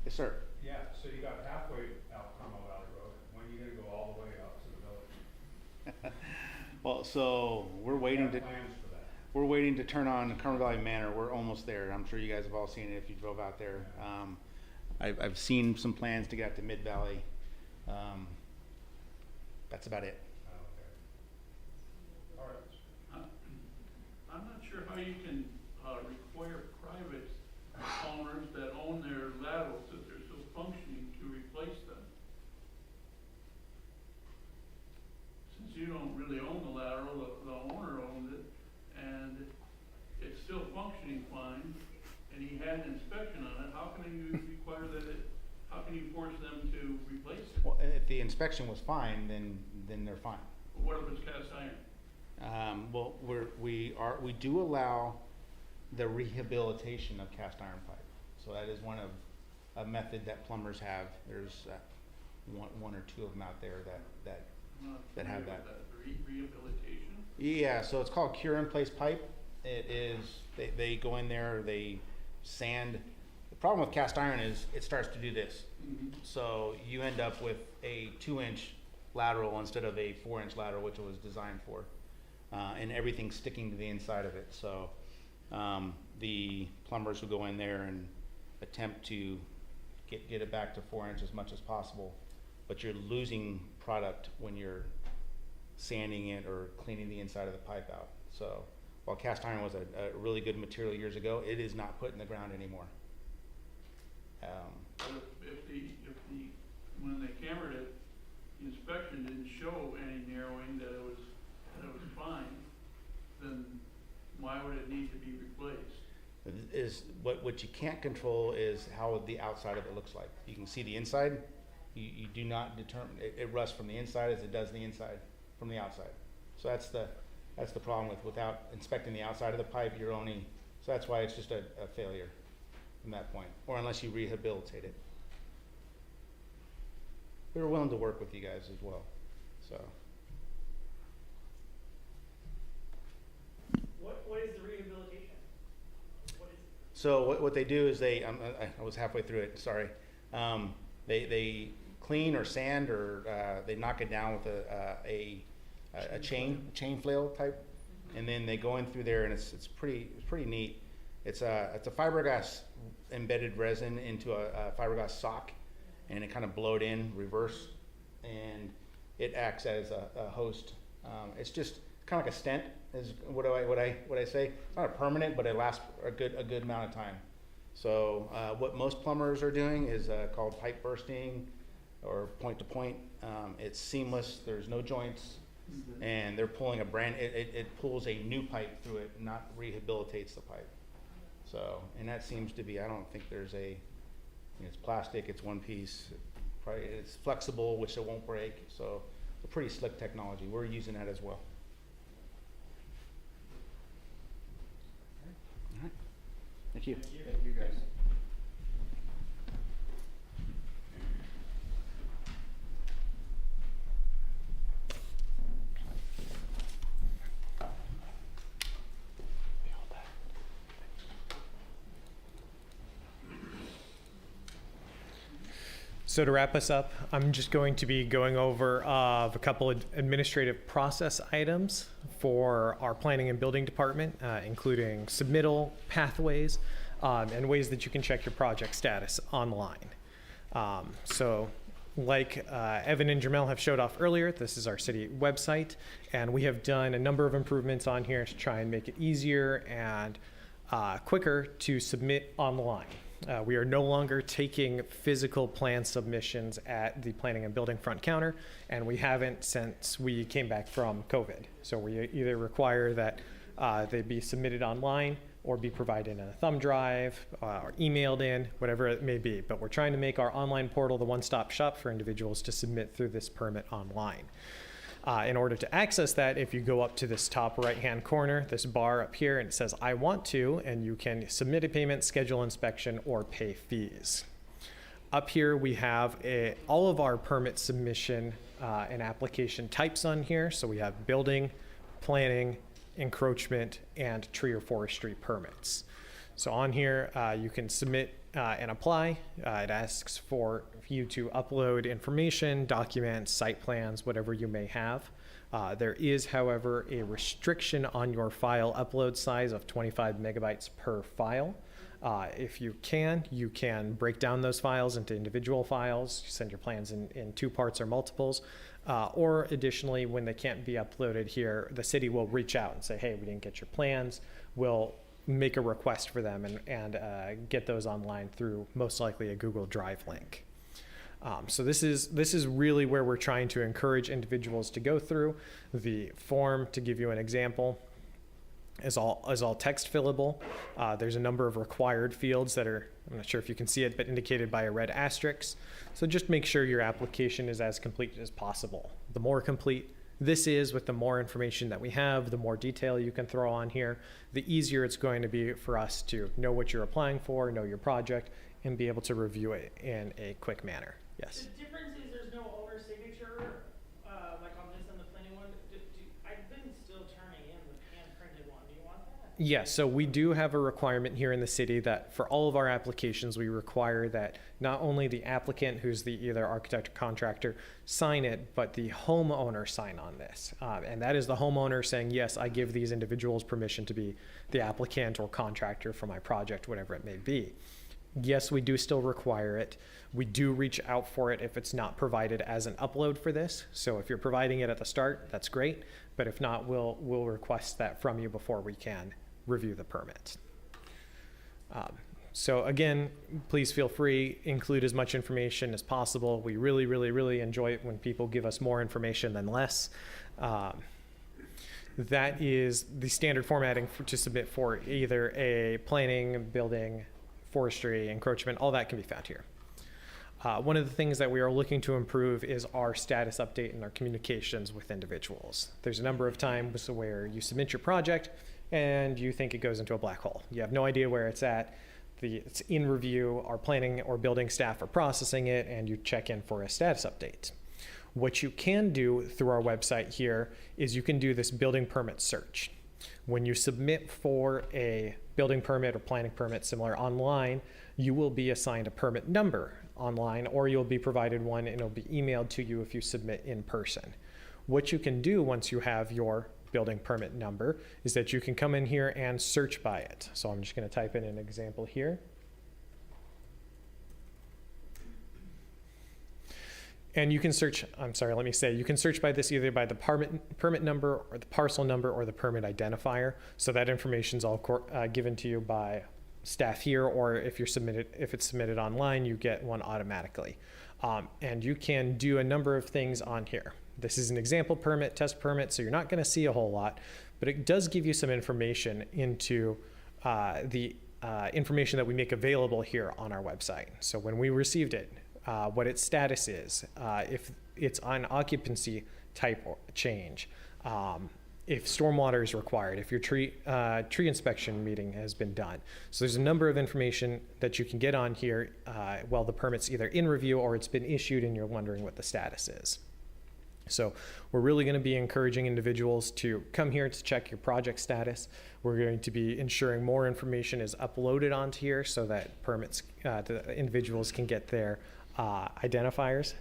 Yes, sir. Yeah, so you got halfway out Carmel-by-the-Sea Road. When are you gonna go all the way out to the village? Well, so we're waiting to Plans for that? we're waiting to turn on Carmel Valley Manor. We're almost there. I'm sure you guys have all seen it if you drove out there. I've seen some plans to get out to Mid Valley. That's about it. Oh, okay. All right. I'm not sure how you can require private owners that own their laterals, that they're still functioning, to replace them. Since you don't really own the lateral, the owner owns it, and it's still functioning fine, and he had an inspection on it, how can you require how can you force them to replace it? Well, if the inspection was fine, then they're fine. What if it's cast iron? Well, we do allow the rehabilitation of cast iron pipe. So that is one of a method that plumbers have. There's one or two of them out there that have that. Rehabilitation? Yeah, so it's called cure in place pipe. It is, they go in there, they sand. The problem with cast iron is it starts to do this. Mm-hmm. So you end up with a 2-inch lateral instead of a 4-inch lateral, which it was designed for. And everything's sticking to the inside of it. So the plumbers will go in there and attempt to get it back to 4 inch as much as possible, but you're losing product when you're sanding it or cleaning the inside of the pipe out. So while cast iron was a really good material years ago, it is not put in the ground anymore. When they cambered it, the inspection didn't show any narrowing, that it was fine, then why would it need to be replaced? Is what you can't control is how the outside of it looks like. You can see the inside. You do not determine it rusts from the inside as it does the inside from the outside. So that's the problem without inspecting the outside of the pipe. So that's why it's just a failure from that point, or unless you rehabilitate it. We were willing to work with you guys as well. So What is the rehabilitation? What is it? So what they do is I was halfway through it, sorry. They clean or sand or they knock it down with a chain flail type, and then they go in through there, and it's pretty neat. It's a fiberglass embedded resin into a fiberglass sock, and it kind of blow it in reverse, and it acts as a host. It's just kind of like a stent is what I say. It's not a permanent, but it lasts a good amount of time. So what most plumbers are doing is called pipe bursting or point to point. It's seamless. There's no joints, and they're pulling it pulls a new pipe through it, not rehabilitates the pipe. So, and that seems to be, I don't think there's it's plastic, it's one piece, probably it's flexible, which it won't break. So it's a pretty slick technology. We're using that as well. All right. Thank you. Thank you, guys. So to wrap us up, I'm just going to be going over a couple of administrative process items for our planning and building department, including submittal pathways and ways that you can check your project status online. So like Evan and Jamel have showed off earlier, this is our city website, and we have done a number of improvements on here to try and make it easier and quicker to submit online. We are no longer taking physical plan submissions at the planning and building front counter, and we haven't since we came back from COVID. So we either require that they be submitted online or be provided in a thumb drive or emailed in, whatever it may be. But we're trying to make our online portal the one-stop shop for individuals to submit through this permit online. In order to access that, if you go up to this top right-hand corner, this bar up here, and it says, I want to, and you can submit a payment, schedule inspection, or pay fees. Up here, we have all of our permit submission and application types on here. So we have building, planning, encroachment, and tree or forestry permits. So on here, you can submit and apply. It asks for you to upload information, documents, site plans, whatever you may have. There is, however, a restriction on your file upload size of 25 megabytes per file. If you can break down those files into individual files, send your plans in two parts or multiples, or additionally, when they can't be uploaded here, the city will reach out and say, hey, we didn't get your plans. We'll make a request for them and get those online through most likely a Google Drive link. So this is really where we're trying to encourage individuals to go through. The form, to give you an example, is all text fillable. There's a number of required fields that are, I'm not sure if you can see it, but indicated by a red asterisk. So just make sure your application is as complete as possible. The more complete this is, with the more information that we have, the more detail you can throw on here, the easier it's going to be for us to know what you're applying for, know your project, and be able to review it in a quick manner. Yes? The difference is there's no owner signature, like on this and the planning one. I've been still turning in the hand-printed one. Do you want that? Yes, so we do have a requirement here in the city that for all of our applications, we require that not only the applicant, who's the either architect or contractor, sign it, but the homeowner sign on this. And that is the homeowner saying, yes, I give these individuals permission to be the applicant or contractor for my project, whatever it may be. Yes, we do still require it. We do reach out for it if it's not provided as an upload for this. So if you're providing it at the start, that's great. But if not, we'll request that from you before we can review the permit. So again, please feel free, include as much information as possible. We really, really, really enjoy it when people give us more information than less. That is the standard formatting to submit for either a planning, building, forestry, encroachment, all that can be found here. One of the things that we are looking to improve is our status update and our communications with individuals. There's a number of times where you submit your project and you think it goes into a black hole. You have no idea where it's at. It's in review, our planning or building staff are processing it, and you check in for a status update. What you can do through our website here is you can do this building permit search. When you submit for a building permit or planning permit similar online, you will be assigned a permit number online, or you'll be provided one and it'll be emailed to you if you submit in person. What you can do once you have your building permit number is that you can come in here and search by it. So I'm just going to type in an example here. And you can search, you can search by this either by the permit number or the parcel number or the permit identifier. So that information is all given to you by staff here, or if it's submitted online, you get one automatically. And you can do a number of things on here. This is an example permit, test permit, so you're not going to see a whole lot, but it does give you some information into the information that we make available here on our website. So when we received it, what its status is, if it's on occupancy type change, if stormwater is required, if your tree inspection meeting has been done. So there's a number of information that you can get on here while the permit's either in review or it's been issued and you're wondering what the status is. So we're really going to be encouraging individuals to come here to check your project status. We're going to be ensuring more information is uploaded onto here so that permits, the individuals can get their identifiers.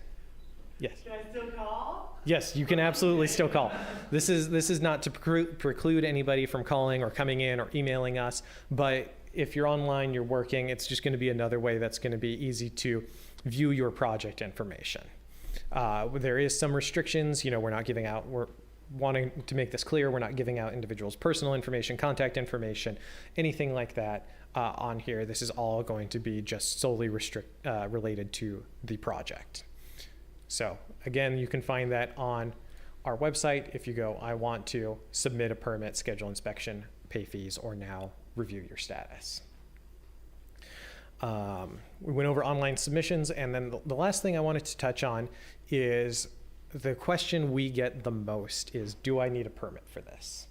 Yes. Can I still call? Yes, you can absolutely still call. This is not to preclude anybody from calling or coming in or emailing us, but if you're online, you're working, it's just going to be another way that's going to be easy to view your project information. There is some restrictions, we're wanting to make this clear, we're not giving out individuals' personal information, contact information, anything like that on here. This is all going to be just solely related to the project. So again, you can find that on our website if you go, I want to submit a permit, schedule inspection, pay fees, or now review your status. We went over online submissions, and then the last thing I wanted to touch on is the question we get the most is, do I need a permit for this?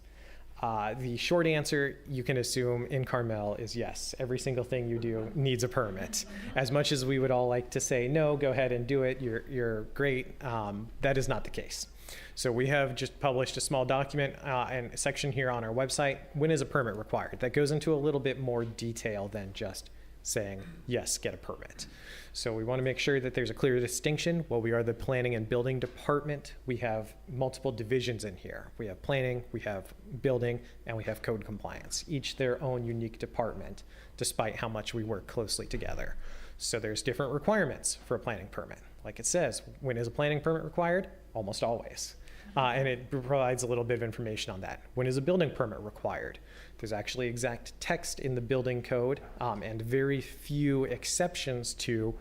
The short answer, you can assume in Carmel, is yes. Every single thing you do needs a permit. As much as we would all like to say, no, go ahead and do it, you're great, that is not the case. So we have just published a small document and a section here on our website. When is a permit required? That goes into a little bit more detail than just saying, yes, get a permit. So we want to make sure that there's a clear distinction. While we are the planning and building department, we have multiple divisions in here. We have planning, we have building, and we have code compliance, each their own unique department, despite how much we work closely together. So there's different requirements for a planning permit. Like it says, when is a planning permit required? Almost always. And it provides a little bit of information on that. When is a building permit required? There's actually exact text in the building code and very few exceptions to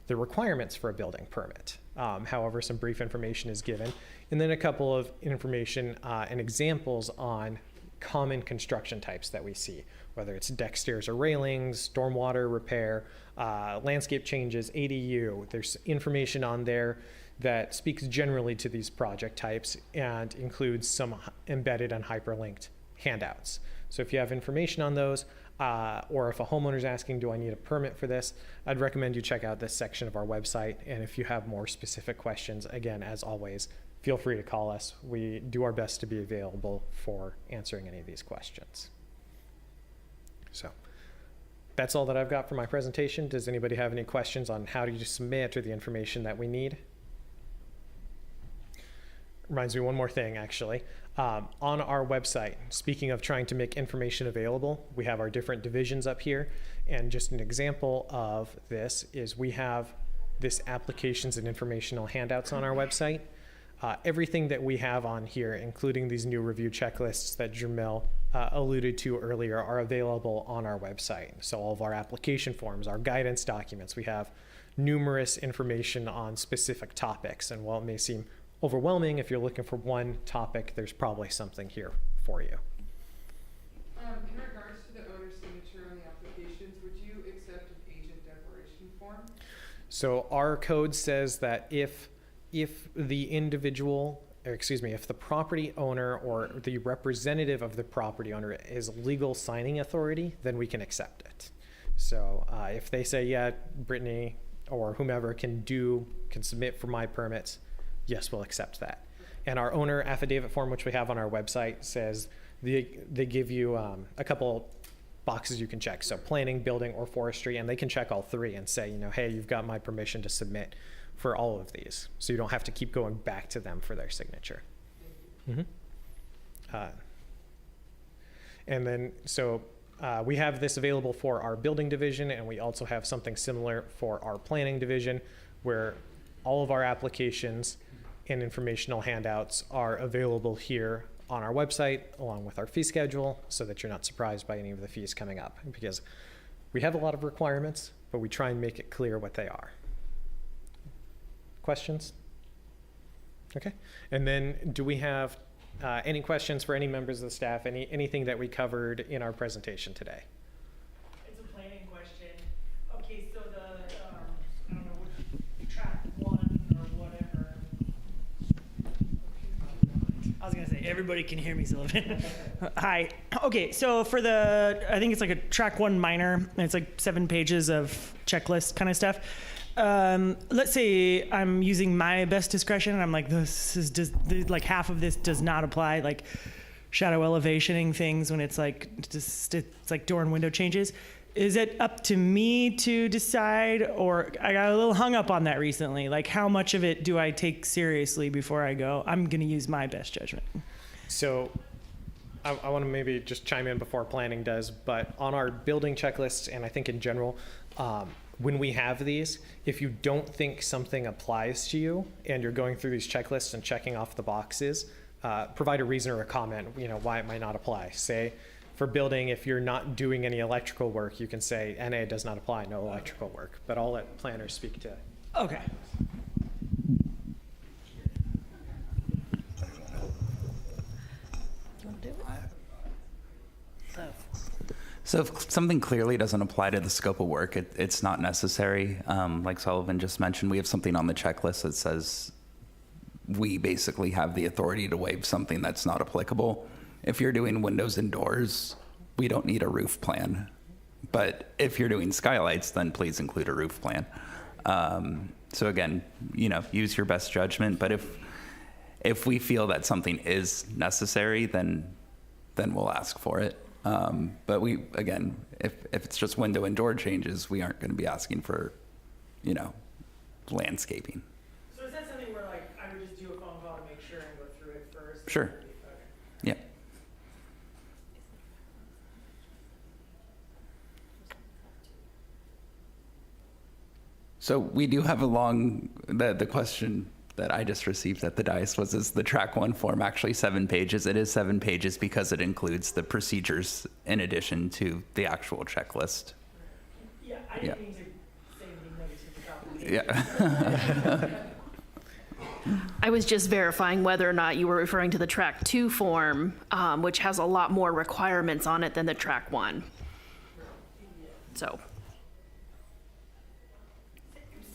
the requirements for a building permit. However, some brief information is given. And then a couple of information and examples on common construction types that we see, whether it's deck, stairs, or railings, stormwater repair, landscape changes, ADU. There's information on there that speaks generally to these project types and includes some embedded and hyperlinked handouts. So if you have information on those, or if a homeowner's asking, do I need a permit for this, I'd recommend you check out this section of our website. And if you have more specific questions, again, as always, feel free to call us. We do our best to be available for answering any of these questions. So that's all that I've got for my presentation. Does anybody have any questions on how do you submit or the information that we need? reminds me one more thing, actually. On our website, speaking of trying to make information available, we have our different divisions up here. And just an example of this is we have this applications and informational handouts on our website. Everything that we have on here, including these new review checklists that Jamil alluded to earlier, are available on our website. So all of our application forms, our guidance documents, we have numerous information on specific topics. And while it may seem overwhelming, if you're looking for one topic, there's probably something here for you. In regards to the owner's signature on the applications, would you accept an agent declaration form? So our code says that if the individual, or excuse me, if the property owner or the representative of the property owner is legal signing authority, then we can accept it. So if they say, yeah, Brittany or whomever can submit for my permits, yes, we'll accept that. And our owner affidavit form, which we have on our website, says they give you a couple boxes you can check. So planning, building, or forestry, and they can check all three and say, hey, you've got my permission to submit for all of these. So you don't have to keep going back to them for their signature. And then, so we have this available for our building division, and we also have something similar for our planning division, where all of our applications and informational handouts are available here on our website, along with our fee schedule, so that you're not surprised by any of the fees coming up, because we have a lot of requirements, but we try and make it clear what they are. Questions? Okay. And then do we have any questions for any members of the staff, anything that we covered in our presentation today? It's a planning question. Okay, so I don't know, track 1 or whatever. I was gonna say, everybody can hear me, Sullivan. Hi. Okay, so for I think it's like a track 1 minor, and it's like 7 pages of checklist kind of stuff. Let's say I'm using my best discretion and I'm like, like half of this does not apply, like shadow elevationing things when it's like it's like door and window changes. Is it up to me to decide, or I got a little hung up on that recently? Like, how much of it do I take seriously before I go, I'm going to use my best judgment? So I want to maybe just chime in before planning does, but on our building checklists, and I think in general, when we have these, if you don't think something applies to you and you're going through these checklists and checking off the boxes, provide a reason or a comment, why it might not apply. Say, for building, if you're not doing any electrical work, you can say, NA does not apply, no electrical work. But I'll let planners speak to it. Okay. So if something clearly doesn't apply to the scope of work, it's not necessary. Like Sullivan just mentioned, we have something on the checklist that says we basically have the authority to waive something that's not applicable. If you're doing windows and doors, we don't need a roof plan. But if you're doing skylights, then please include a roof plan. So again, use your best judgment. But if we feel that something is necessary, then we'll ask for it. But if it's just window and door changes, we aren't going to be asking for, landscaping. So is that something where I would just do a phone call to make sure and go through it first? Sure. Okay. Yeah. So we do have the question that I just received at the dais was, is the track 1 form actually 7 pages? It is 7 pages because it includes the procedures in addition to the actual checklist. Yeah, I didn't mean to say anything negative about the Yeah. I was just verifying whether or not you were referring to the track 2 form, which has a lot more requirements on it than the track 1. So.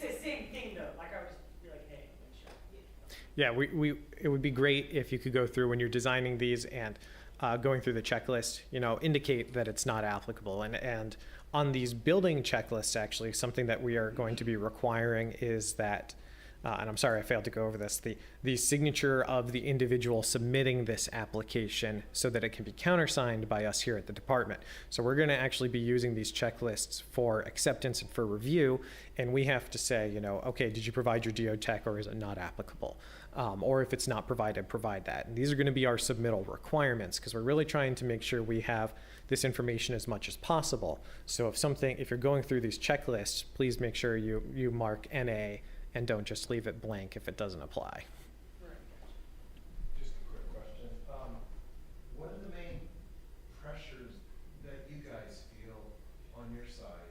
Same thing though, I was like, hey, Yeah, it would be great if you could go through when you're designing these and going through the checklist, indicate that it's not applicable. And on these building checklists, actually, something that we are going to be requiring is that and I'm sorry I failed to go over this, the signature of the individual submitting this application so that it can be countersigned by us here at the department. So we're going to actually be using these checklists for acceptance and for review, and we have to say, you know, okay, did you provide your geotech or is it not applicable? Or if it's not provided, provide that. And these are going to be our submittal requirements because we're really trying to make sure we have this information as much as possible. So if you're going through these checklists, please make sure you mark NA and don't just leave it blank if it doesn't apply. Just a quick question. What are the main pressures that you guys feel on your side?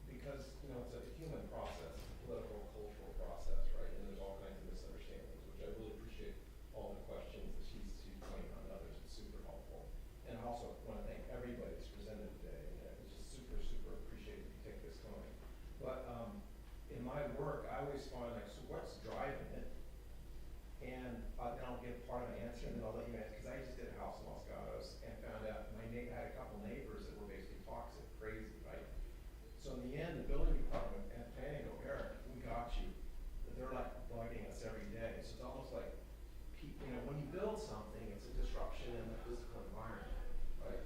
Because, you know, it's a human process, it's a political, cultural process, right? And there's all kinds of misunderstandings, which I really appreciate all the questions that she's pointing on others. It's super helpful. And I also want to thank everybody who's presented today. And it's just super, super appreciated you take this going. But in my work, I always find, like, so what's driving it? And I'll give part of my answer, and then I'll let you answer, because I just did a house in Los Gatos and found out I had a couple neighbors that were basically toxic, crazy, right? So in the end, the building department and planning go, Eric, we got you. But they're like bugging us every day. So it's almost like, you know, when you build something, it's a disruption in the physical environment, right?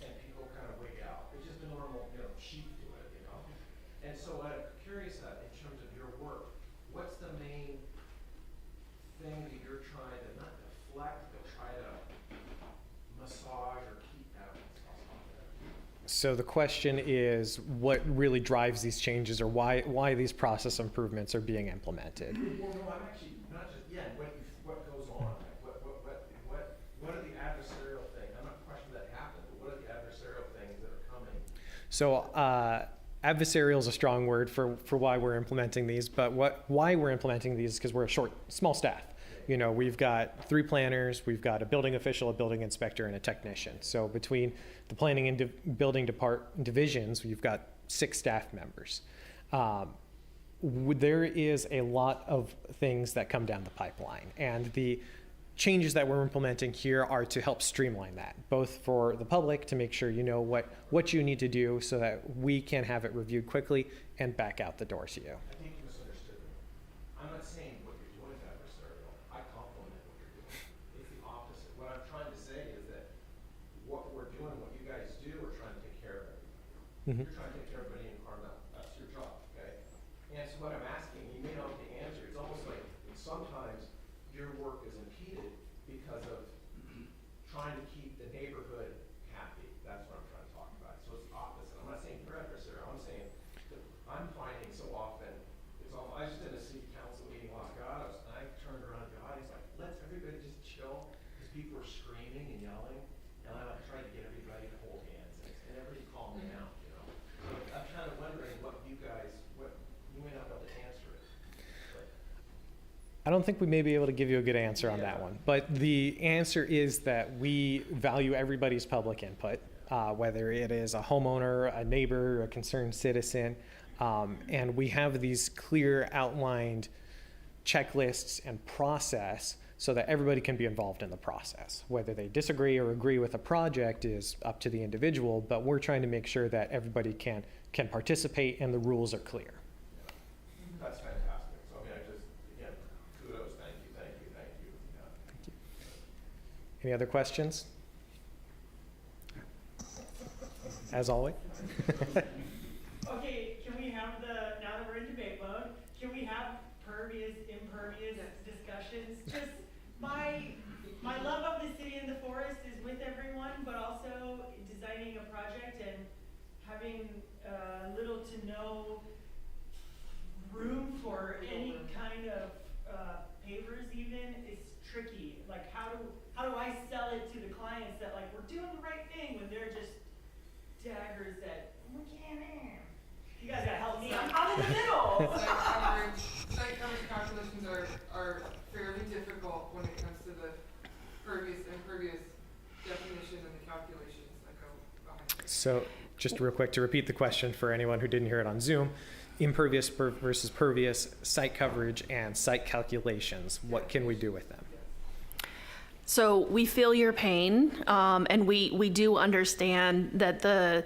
And people kind of wig out. It's just a normal, you know, sheep to it, you know? And so I'm curious that in terms of your work, what's the main thing that you're trying to not deflect, but try to massage or keep out? So the question is what really drives these changes or why these process improvements are being implemented? Well, no, I'm actually not just, what goes on? Like what are the adversarial things? I'm not questioning that happened, but what are the adversarial things that are coming? So adversarial is a strong word for why we're implementing these, but why we're implementing these is because we're a small staff. You know, we've got 3 planners, we've got a building official, a building inspector, and a technician. So between the planning and building divisions, we've got 6 staff members. There is a lot of things that come down the pipeline, and the changes that we're implementing here are to help streamline that, both for the public to make sure you know what you need to do so that we can have it reviewed quickly and back out the door to you. I think you misunderstood me. I'm not saying what you're doing is adversarial. I compliment what you're doing. It's the opposite. What I'm trying to say is that what we're doing, what you guys do, we're trying to take care of everybody. You're trying to take care of everybody in Carmel. That's your job, okay? And so what I'm asking, you may not have the answer. It's almost like sometimes your work is impeded because of trying to keep the neighborhood happy. That's what I'm trying to talk about. So it's the opposite. I'm not saying you're adversarial. I'm saying that I'm finding so often, I just did a city council meeting in Los Gatos, and I turned around to the audience like, let's everybody just chill, because people are screaming and yelling, and I tried to get everybody to hold hands, and everybody calmed me down, you know. So I'm kind of wondering what you may not be able to answer it. I don't think we may be able to give you a good answer on that one, but the answer is that we value everybody's public input, whether it is a homeowner, a neighbor, a concerned citizen, and we have these clear outlined checklists and process so that everybody can be involved in the process. Whether they disagree or agree with a project is up to the individual, but we're trying to make sure that everybody can participate and the rules are clear. That's fantastic. So I mean, again, kudos, thank you. Yeah. Thank you. Any other questions? As always. Okay, can we have now that we're in debate mode, can we have pervious, impervious discussions? Just my love of the city and the forest is with everyone, but also designing a project and having little to no room for any kind of pavers even is tricky. Like how do I sell it to the clients that like we're doing the right thing when they're just daggers that we can't air. You guys gotta help me. I'm in the middle. Site coverage calculations are fairly difficult when it comes to the pervious impervious definition and the calculations that go behind it. So just real quick to repeat the question for anyone who didn't hear it on Zoom, impervious versus pervious, site coverage and site calculations. What can we do with them? So we feel your pain, and we do understand that the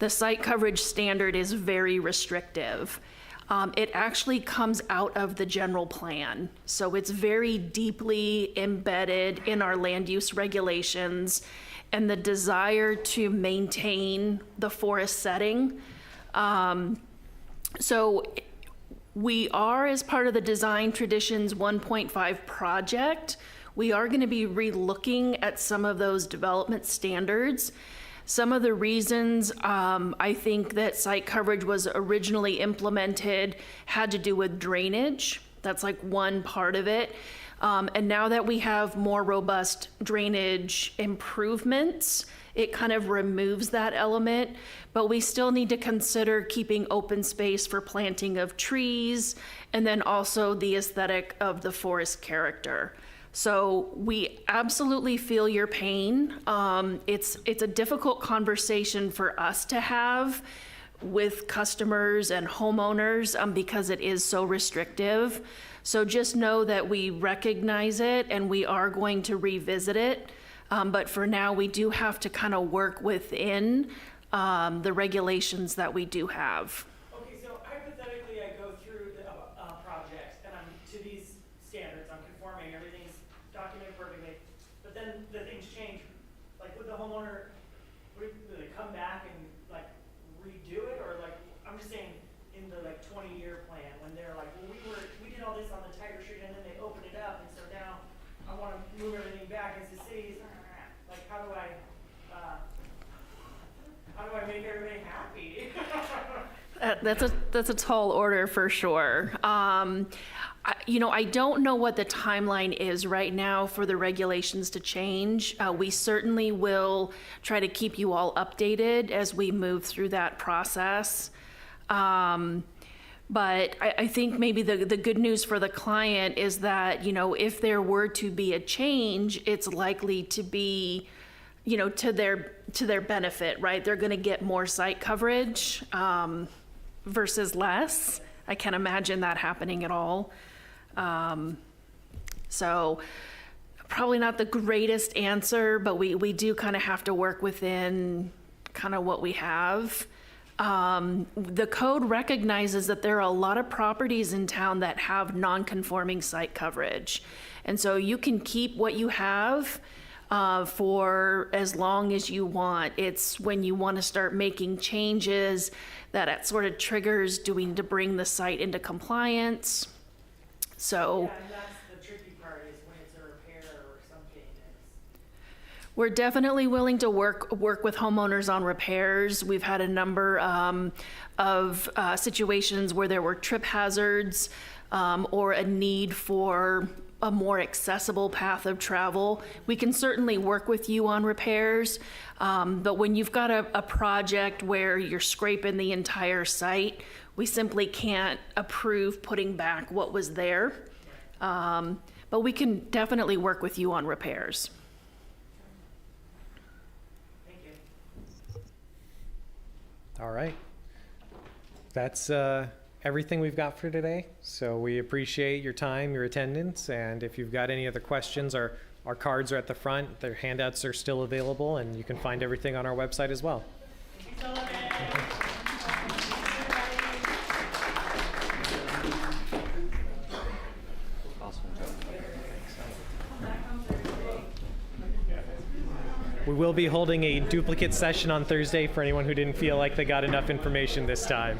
site coverage standard is very restrictive. It actually comes out of the general plan. So it's very deeply embedded in our land use regulations and the desire to maintain the forest setting. So we are, as part of the Design Traditions 1.5 project, we are going to be re-looking at some of those development standards. Some of the reasons I think that site coverage was originally implemented had to do with drainage. That's like one part of it. And now that we have more robust drainage improvements, it kind of removes that element, but we still need to consider keeping open space for planting of trees, and then also the aesthetic of the forest character. So we absolutely feel your pain. It's a difficult conversation for us to have with customers and homeowners because it is so restrictive. So just know that we recognize it and we are going to revisit it. But for now, we do have to kind of work within the regulations that we do have. Okay, so hypothetically, I go through the project and I'm to these standards, I'm conforming, everything's documented perfectly, but then the things change. Like, would the homeowner, would they come back and like redo it, or like, I'm just saying in the like 20-year plan when they're like, well, we did all this on the Tiger Street and then they opened it up, and so now I want to move everything back as the city's. Like, how do I make everybody happy? That's a tall order for sure. I don't know what the timeline is right now for the regulations to change. We certainly will try to keep you all updated as we move through that process. But I think maybe the good news for the client is that, if there were to be a change, it's likely to be, to their benefit, right? They're going to get more site coverage versus less. I can't imagine that happening at all. So probably not the greatest answer, but we do kind of have to work within kind of what we have. The code recognizes that there are a lot of properties in town that have non-conforming site coverage. And so you can keep what you have for as long as you want. It's when you want to start making changes that it sort of triggers, do we need to bring the site into compliance? So. Yeah, and that's the tricky part, is when it's a repair or something. We're definitely willing to work with homeowners on repairs. We've had a number of situations where there were trip hazards or a need for a more accessible path of travel. We can certainly work with you on repairs, but when you've got a project where you're scraping the entire site, we simply can't approve putting back what was there. But we can definitely work with you on repairs. All right. That's everything we've got for today. So we appreciate your time, your attendance, and if you've got any other questions, our cards are at the front. Their handouts are still available, and you can find everything on our website as well. We will be holding a duplicate session on Thursday for anyone who didn't feel like they got enough information this time.